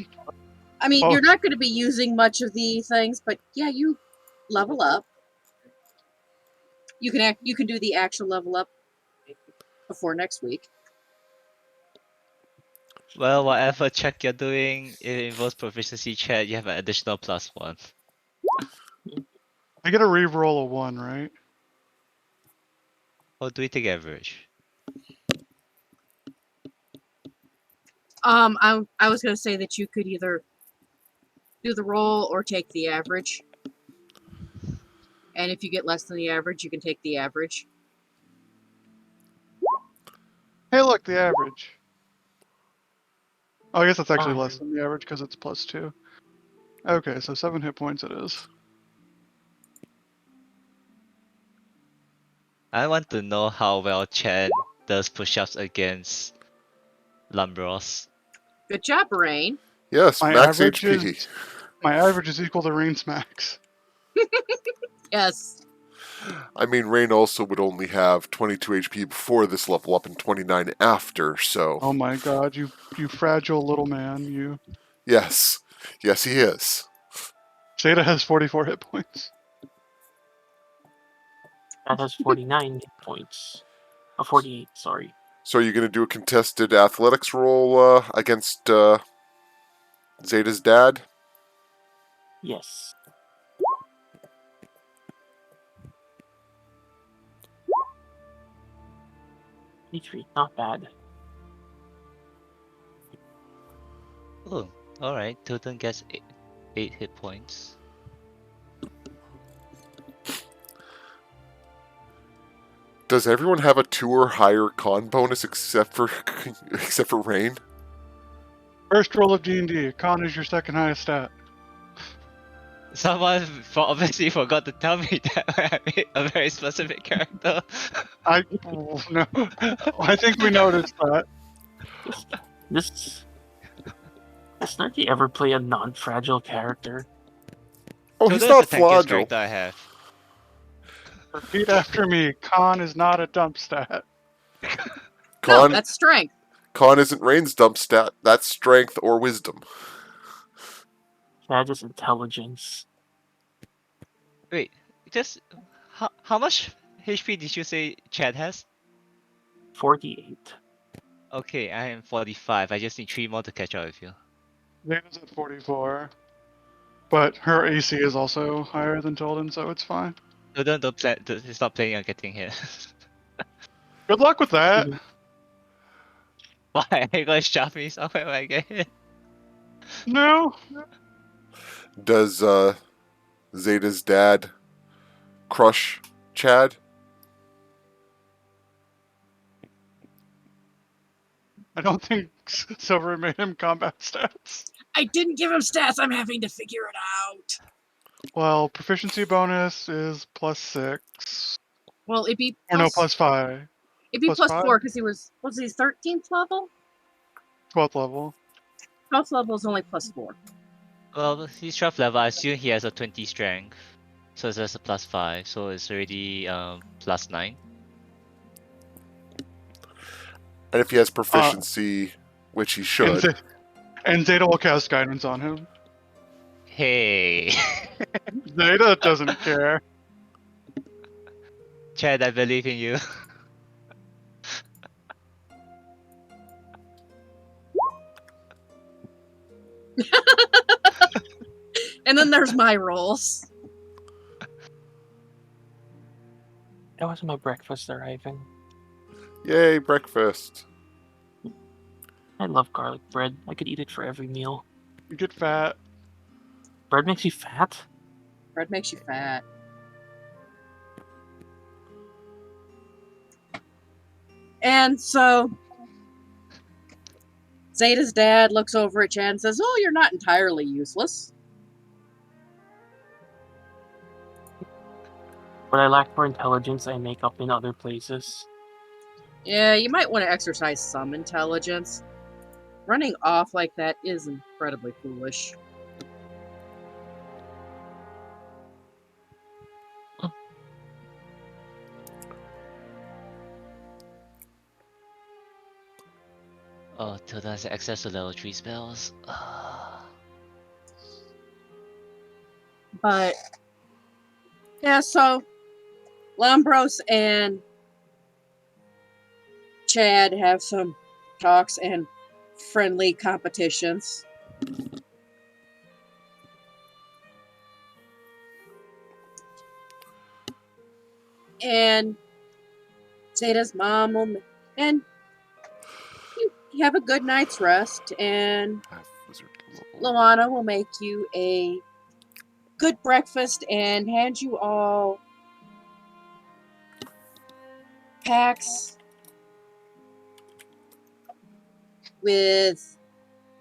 I mean, Oh. you're not going to be using much of the things, but yeah, you level up. You can do the actual level up before next week. Well, whatever check you're doing, if it involves proficiency check, you have an additional +1. I get a reroll of 1, right? Or do we take average? I was going to say that you could either do the roll or take the average. And if you get less than the average, you can take the average. Hey, look, the average. Oh, I guess that's actually Fine. less than the average because it's +2. Okay, so 7 hit points it is. I want to know how well Chad does push-ups against Lambros. Good job, Rain. Yes, My max average HP. is my average is equal to Rain's max. Yes. I mean, Rain also would only have 22 HP before this level up and 29 after, so. Oh my god, you fragile little man, you. Yes. Yes, he is. Zeta has 44 hit points. That has 49 hit points. 48, sorry. So are you going to do a contested athletics roll against Zeta's dad? Yes. E3, not bad. Oh, alright. Totem gets 8 hit points. Does everyone have a 2 or higher con bonus except for except for Rain? First roll of D&D. Con is your second highest stat. Someone obviously forgot to tell me that I made a very specific character. No. I think we noticed that. This Does Snarky ever play a non-fragile character? Oh, Totem he's is not the tankiest fragile. character I have. Repeat after me. Con is not a dump stat. No, Con, that's strength. con isn't Rain's dump stat. That's strength or wisdom. That is intelligence. Wait, just how much HP did you say Chad has? 48. Okay, I am 45. I just need 3 more to catch up with you. Zeta's at 44. But her AC is also higher than Tilden, so it's fine. Totem don't plan. It's not planning on getting hit. Good luck with that. Why? Are you gonna shove me somewhere when I get hit? No. Does Zeta's dad crush Chad? I don't think Silver made him combat stats. I didn't give him stats. I'm having to figure it out. Well, proficiency bonus is +6. Well, it'd be Or no, +5. it'd be plus plus five? 4 because he was he 13th level? 12th level. 12th level is only plus 4. Well, he's 12th level. I assume he has a 20 strength, so it's just a +5. So it's already +9. And if he has proficiency, which he should, And Zeta will cast guidance on him. Hey, Zeta doesn't care. Chad, I believe in you. And then there's my rolls. That was my breakfast arriving. yay, breakfast. I love garlic bread. I could eat it for every meal. You get fat. Bread makes you fat? Bread makes you fat. And so Zeta's dad looks over at Chad and says, "Oh, you're not entirely useless." What I lack for intelligence, I make up in other places. Yeah, you might want to exercise some intelligence. Running off like that is incredibly foolish. Oh, Tilda has access to level 3 spells. But yeah, so Lambros and Chad have some talks and friendly competitions. And Zeta's mom will, and you have a good night's rest, and Half wizard level. Luana will make you a good breakfast and hand you all packs with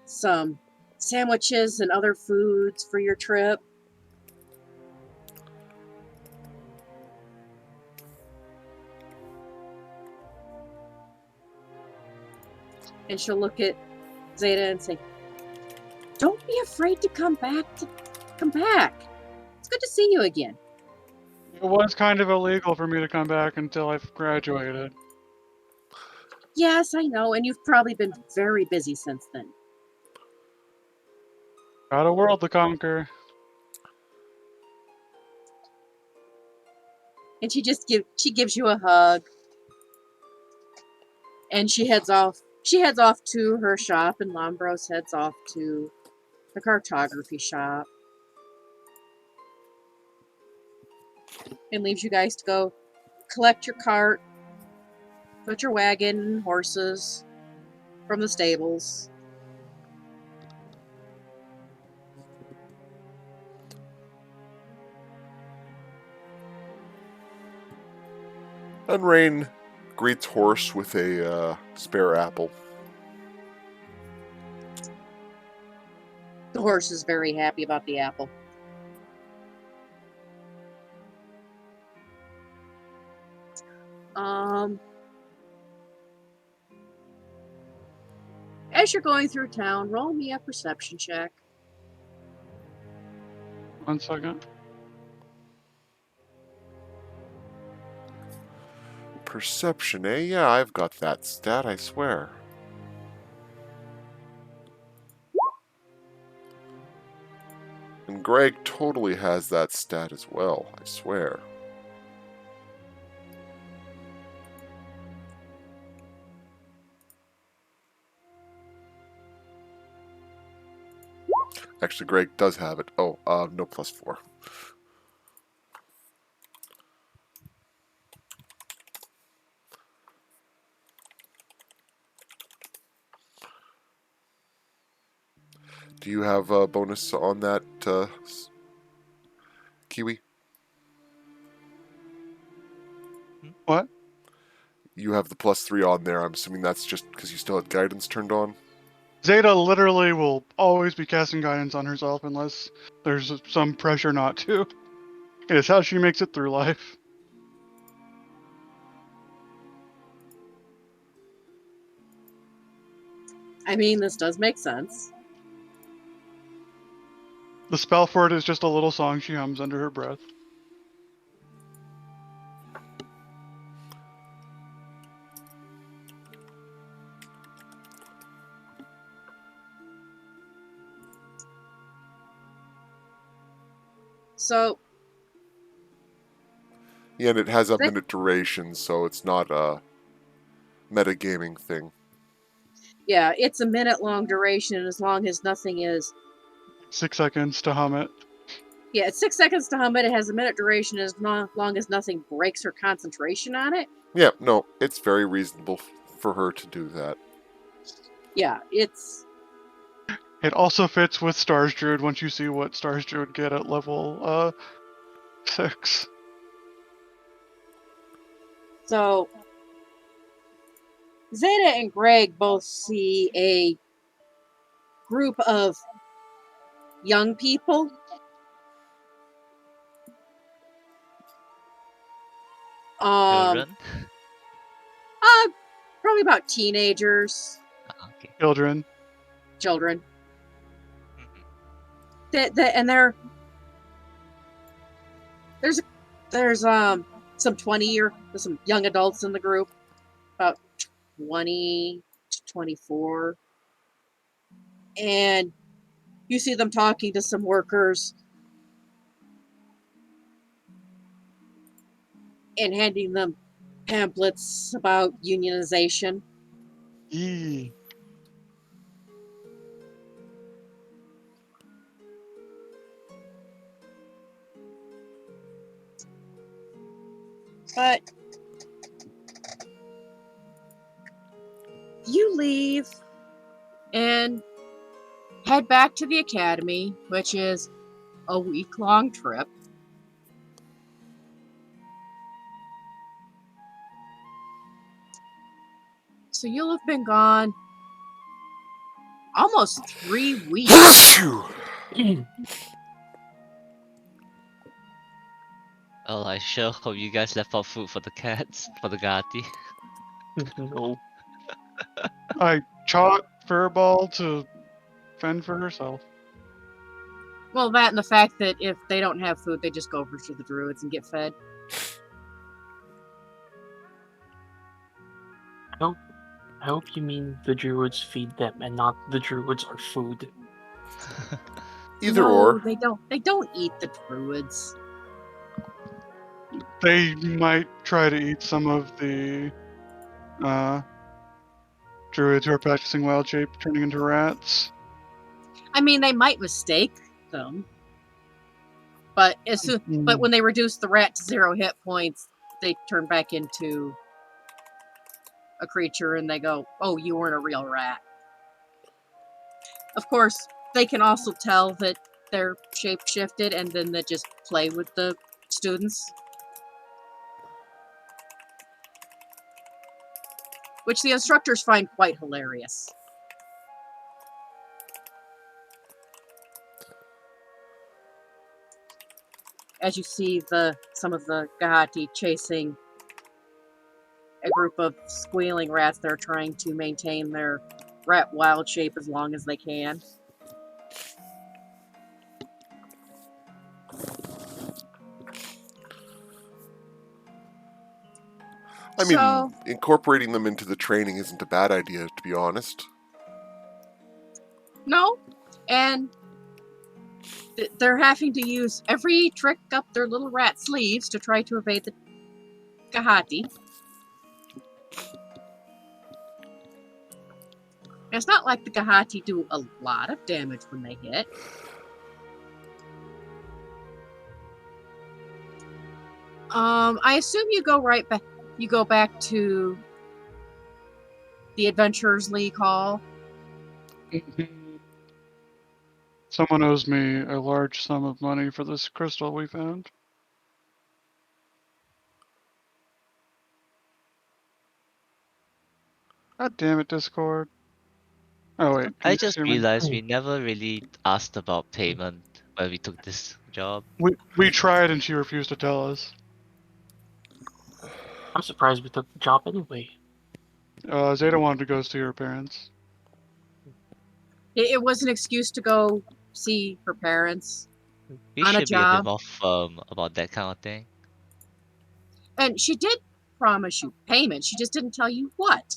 some sandwiches and other foods for your trip. And she'll look at Zeta and say, "Don't be afraid to come back. It's good to see you again." It was kind of illegal for me to come back until I've graduated. Yes, I know, and you've probably been very busy since then. Got a world to conquer. And she gives you a hug, and she heads off. She heads off to her shop, and Lombros heads off to the cartography shop, and leaves you guys to go collect your cart, put your wagon and horses from the stables. And Rain greets Horse with a spare apple. The horse is very happy about the apple. As you're going through town, roll me a perception check. 1 second. Perception, eh? Yeah, I've got that stat, I swear. And Greg totally has that stat as well, I swear. Actually, Greg does have it. Oh, no +4. Do you have a bonus on that, Kiwi? What? You have the +3 on there. I'm assuming that's just because you still had guidance turned on. Zeta literally will always be casting guidance on herself unless there's some pressure not to. It's how she makes it through life. I mean, this does make sense. The spell for it is just a little song she hums under her breath. So, Yeah, and it has a That- minute duration, so it's not a metagaming thing. yeah, it's a minute-long duration as long as nothing is... 6 seconds to hum it. Yeah, it's 6 seconds to hum it. It has a minute duration as long as nothing breaks her concentration on it. Yeah, no, it's very reasonable for her to do that. Yeah, it's... It also fits with Stars Druid once you see what Stars Druid get at level 6. So, Zeta and Greg both see a group of young people. Children? Probably about teenagers, Okay. Children. children. Mhm. And there's some some young adults in the group, about 20 to 24, and you see them talking to some workers and handing them pamphlets about unionization. Yee. But you leave and head back to the academy, which is a week-long trip. So you'll have been gone almost 3 weeks. Oh, I sure hope you guys left out food for the cats, for the Gati. No. I taught Furball to fend for herself. Well, that and the fact that if they don't have food, they just go over to the druids and get fed. I hope you mean the druids feed them and not the druids are food. Either No, or. they don't. They don't eat the druids. They might try to eat some of the druids who are practicing wild shape, turning into rats. I mean, they might mistake them, but but when they reduce the rat to 0 hit points, they turn back into a creature and they go, "Oh, you weren't a real rat." Of course, they can also tell that they're shape shifted, and then they just play with the students, which the instructors find quite hilarious. As you see some of the Gahati chasing a group of squealing rats that are trying to maintain their rat wild shape as long as they can. I mean, So, incorporating them into the training isn't a bad idea, to be honest. no, and they're having to use every trick up their little rat sleeves to try to evade the Gahati. It's not like the Gahati do a lot of damage when they hit. I assume you go right back. You go back to the Adventurers League Hall. Someone owes me a large sum of money for this crystal we found. God damn it, Discord. Oh wait, can I you guys just hear me? realized we never really asked about payment when we took this job. We tried and she refused to tell us. I'm surprised we took the job anyway. Zeta wanted to go see her parents. It was an excuse to go see her parents We on a should be a bit job. more firm about that kind of thing. And she did promise you payment. She just didn't tell you what.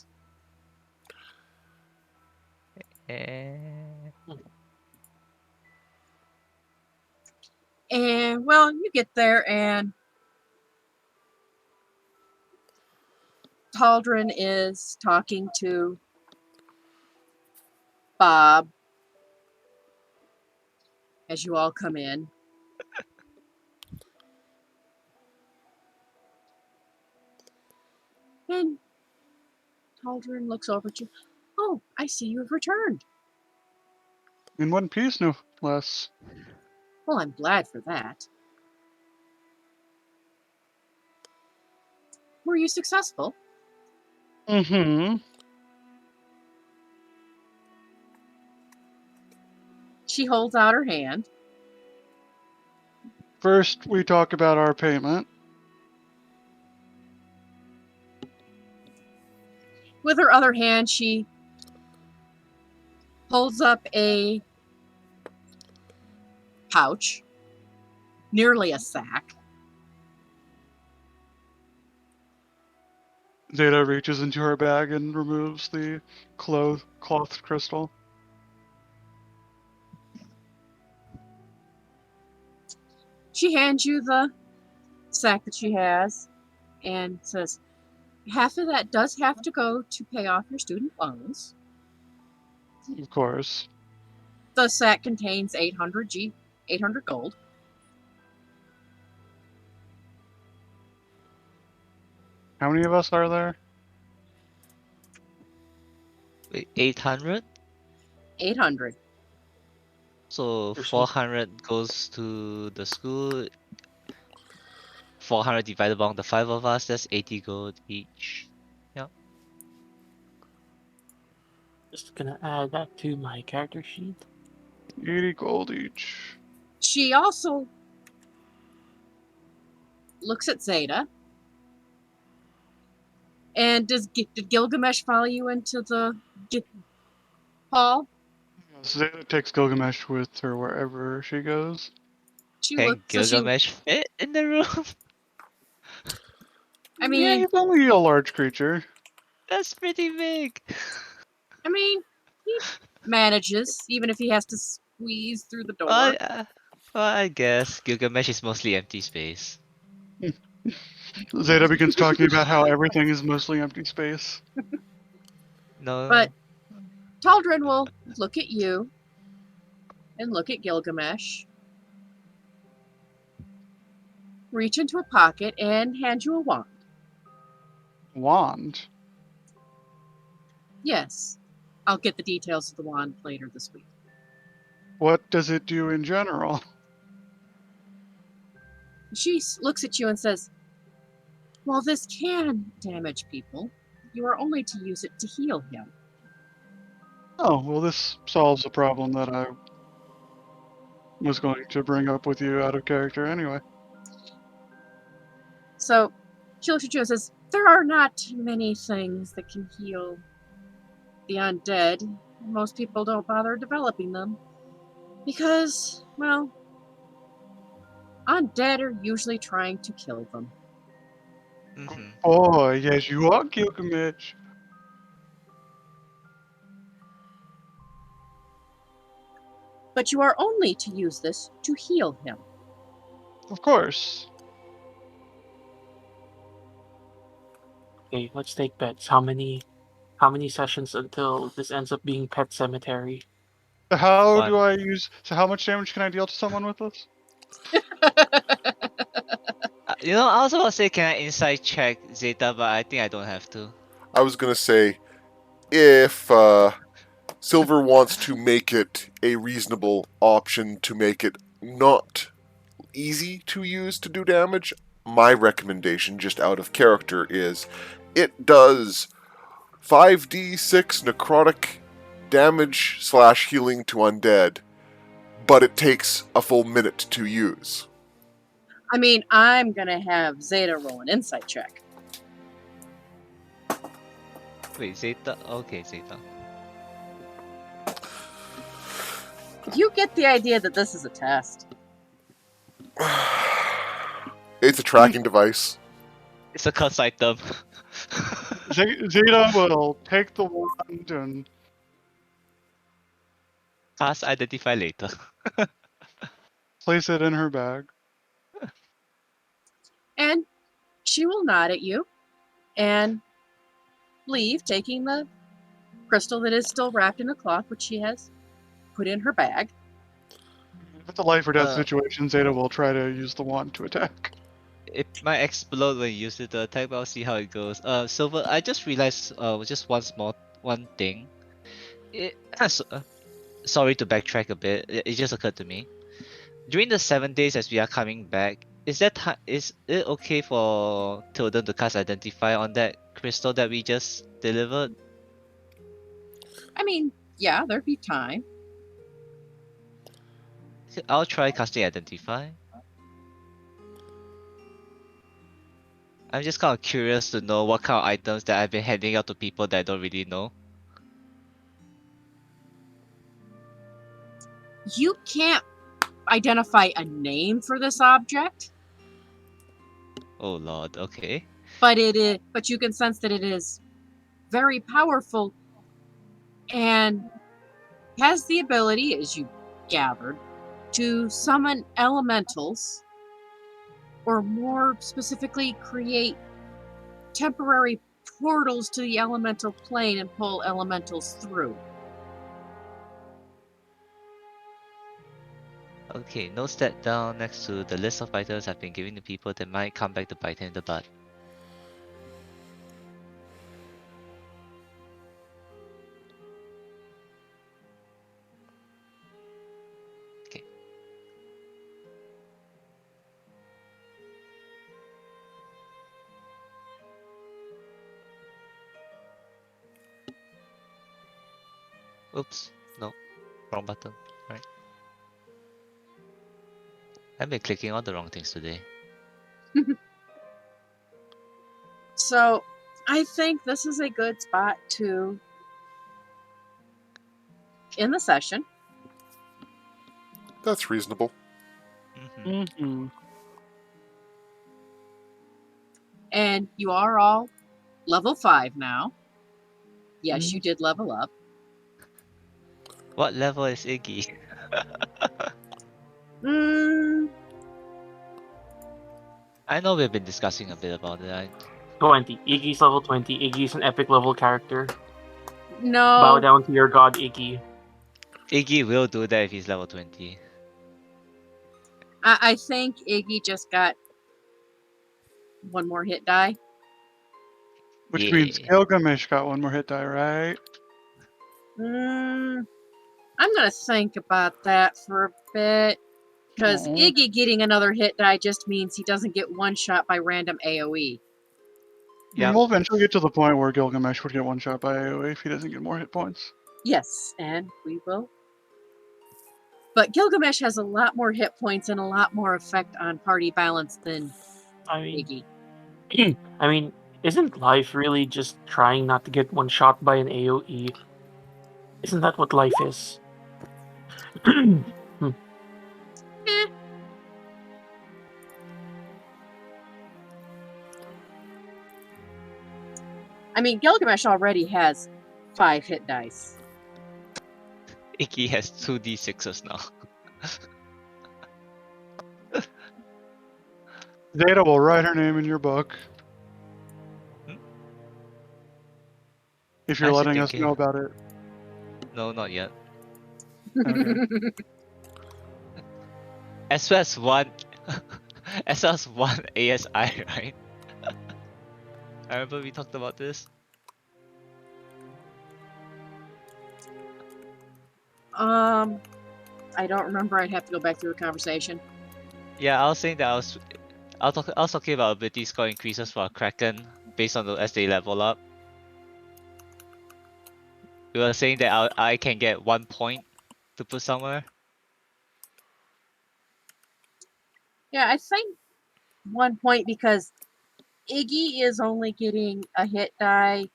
Eh, And, well, you get there, and Haldren is talking to Bob as you all come in. And Haldren looks over at you. "Oh, I see you have returned." In one piece, no less. "Well, I'm glad for that. Were you successful?" Mm-hmm. She holds out her hand. First, we talk about our payment. With her other hand, she holds up a pouch, nearly a sack. Zeta reaches into her bag and removes the cloth crystal. She hands you the sack that she has and says, "Half of that does have to go to pay off your student loans. Of course. The sack contains 800 gold. How many of us are there? wait, 800? 800. So There's 400 goes to the school. 400 divided among the 5 of us, that's 80 gold each. just gonna add that to my character sheet. 80 gold each. She also looks at Zeta. And did Gilgamesh follow you into the Paul, Zeta takes Gilgamesh with her wherever she goes. she Can looks. So she. Gilgamesh fit in the room? I Yeah, mean, he's only a large creature. That's pretty big. He manages, even if he has to squeeze through the door. Well, I guess Gilgamesh is mostly empty space. Zeta begins talking about how everything is mostly empty space. No. But Taldrin will look at you and look at Gilgamesh, reach into a pocket, and hand you a wand. Wand. Yes, I'll get the details of the wand later this week. What does it do in general? She looks at you and says, "While this can damage people, you are only to use it to heal him." Oh, well, this solves a problem that I was going to bring up with you out of character anyway. So she looks at you and says, "There are not many things that can heal the undead. Most people don't bother developing them because, well, undead are usually trying to kill them." Mm-hmm. Oh, yes, you are Gilgamesh. But you are only to use this to heal him. Of course. Okay, let's take bets. How many sessions until this ends up being Pet Cemetery? So how One. do I use... So how much damage can I deal to someone with this? I was about to say, can I inside check Zeta, but I think I don't have to. I was gonna say, if Silver wants to make it a reasonable option to make it not easy to use to do damage, my recommendation, just out of character, is it does 5d6 necrotic damage / healing to undead, but it takes a full minute to use. I mean, I'm going to have Zeta roll an insight check. Wait, Zeta? Okay, Zeta. You get the idea that this is a test. It's a tracking device. It's a cuss item. Zeta will take the wand and... Pass identify later. place it in her bag. And she will nod at you and leave, taking the crystal that is still wrapped in a cloth, which she has put in her bag. If it's a life or death Uh, situation, Zeta will try to use the wand to attack. It might explode when you use it to attack, but I'll see how it goes. Silver, I just realized just one thing. Sorry to backtrack a bit. It just occurred to me. During the 7 days as we are coming back, is it okay for Tilden to cast Identify on that crystal that we just delivered? I mean, yeah, there'd be time. I'll try casting Identify. I'm just kind of curious to know what kind of items that I've been handing out to people that I don't really know. You can't identify a name for this object, Oh lord, okay. but you can sense that it is very powerful and has the ability, as you gathered, to summon elementals, or more specifically, create temporary portals to the elemental plane and pull elementals through. Okay, note that down next to the list of items I've been giving to people that might come back to bite her in the butt. Okay. Oops, no, wrong button. Right. I've been clicking on the wrong things today. So I think this is a good spot to in the session. That's reasonable. Mm-hmm. And you are all level 5 now. Yes, you did level up. What level is Iggy? Mm, I know we've been discussing a bit about it. 20. Iggy's level 20. Iggy's an epic level character. Bow no, down to your god, Iggy. Iggy will do that if he's level 20. I think Iggy just got one more hit die. Which Yeah. means Gilgamesh got one more hit die, right? Mm, I'm gonna think about that for a bit. Because Oh. Iggy getting another hit die just means he doesn't get one shot by random AoE. Yeah. We'll eventually get to the point where Gilgamesh would get one shot by AoE if he doesn't get more hit points. Yes, and we will. But Gilgamesh has a lot more hit points and a lot more effect on party balance than I mean, Iggy. I mean, isn't life really just trying not to get one shot by an AoE? Isn't that what life is? Eh. I mean, Gilgamesh already has 5 hit dice. Iggy has 2d6s now. Zeta will write her name in your book. Hmm? If you're Actually letting us thinking- know about it. No, not yet. Okay. SS1 SS1 ASI, right? I remember we talked about this. I don't remember. I'd have to go back through the conversation. Yeah, I was saying that I was talking about ability score increases for Kraken based on as they level up. We were saying that I can get 1 point to put somewhere. Yeah, I think 1 point because Iggy is only getting a hit die,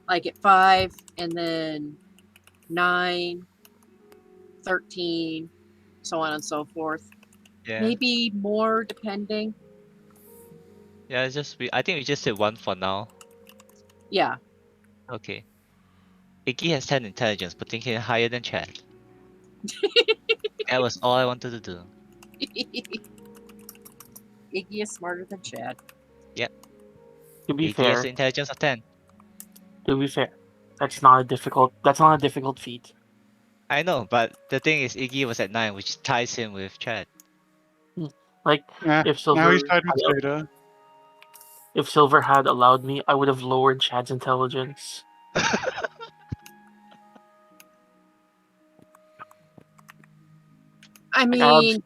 like at 5, and then 9, 13, so on and so forth. Yeah. Maybe more depending. Yeah, it's just I think we just said 1 for now. Yeah. Okay. Iggy has 10 intelligence, putting him higher than Chad. That was all I wanted to do. Iggy is smarter than Chad. To be Iggy has fair, the intelligence of 10. that's not a difficult feat. I know, but the thing is Iggy was at 9, which ties him with Chad. Like Yeah. if Now he's Silver tied with Zeta. if Silver had allowed me, I would have lowered Chad's intelligence. I Like, I have- mean,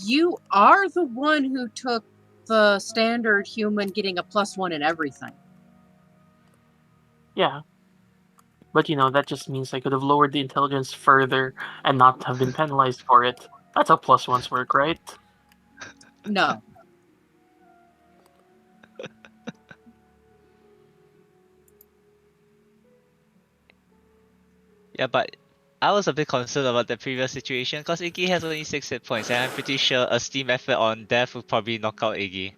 you are the one who took the standard human getting a +1 in everything. Yeah. But that just means I could have lowered the intelligence further and not have been penalized for it. That's how +1s work, right? No. Yeah, but I was a bit concerned about the previous situation because Iggy has only 6 hit points, and I'm pretty sure a steam effort on death would probably knock out Iggy.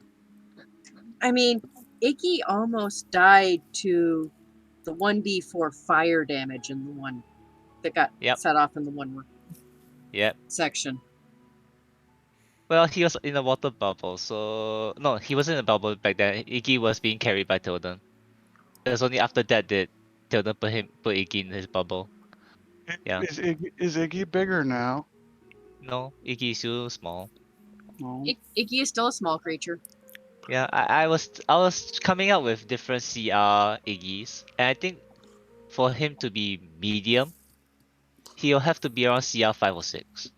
I mean, Iggy almost died to the 1d4 fire damage in the one that got Yep. set off in the one Yep. section. Well, he was in a water bubble, so no, he wasn't in a bubble back then. Iggy was being carried by Tilden. It was only after that did Tilden put Iggy in his bubble. Yeah. Is Iggy bigger now? No, Iggy is still small. No. Iggy is still a small creature. Yeah, I was coming up with different CR Iggy's, and I think for him to be medium, he'll have to be around CR 5 or 6.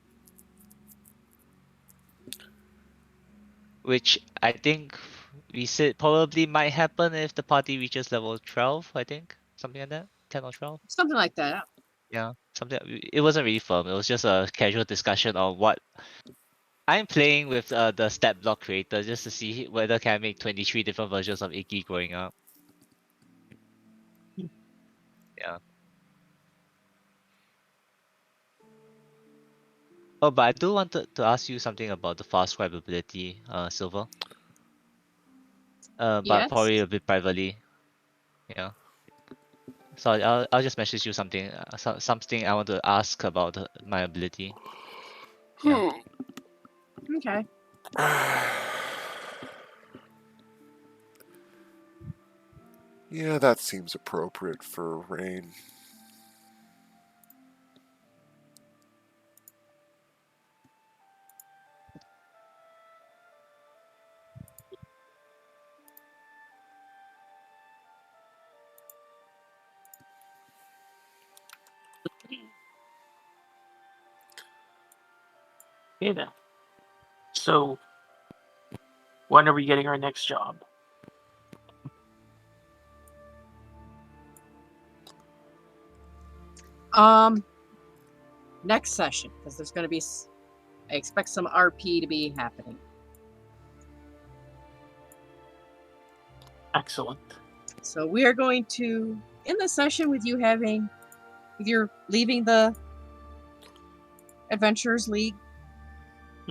Which I think we said probably might happen if the party reaches level 12, I think. Something like that. 10 or 12. Something like that. Yeah. Something it wasn't really firm. It was just a casual discussion on what I'm playing with the stat block creator just to see whether can I make 23 different versions of Iggy growing up. Yeah. Oh, but I do want to ask you something about the fast scribe ability, Silver. But probably Yes. a bit privately. Yeah. So I'll just message you something, something I want to ask about my ability. Yeah. Okay. Yeah, that seems appropriate for Rain. Okay then. So, when are we getting our next job? Next session, because there's going to be, I expect some RP to be happening. Excellent. So we are going to, in the session with you leaving the Adventurers League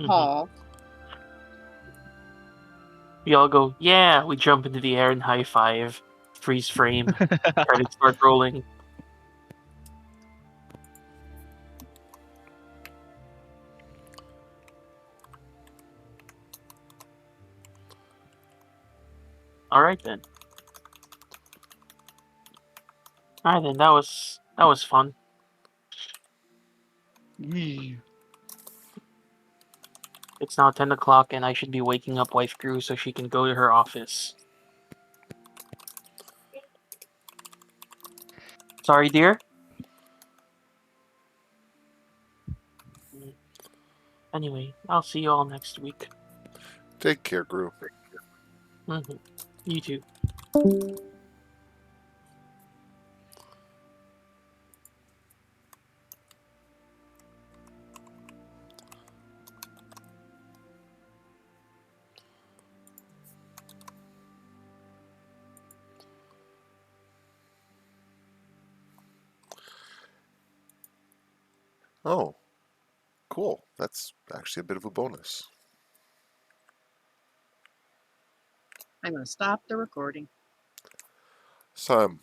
hall, We all go, yeah, we jump into the air and high five. Freeze frame. Credits start rolling. Alright then. Alright then, that was fun. Yee. It's now 10 o'clock and I should be waking up Wife Crew so she can go to her office. Sorry, dear? Anyway, I'll see you all next week. Take care, Gru. You too. Oh, cool. That's actually a bit of a bonus. I'm going to stop the recording. So I'm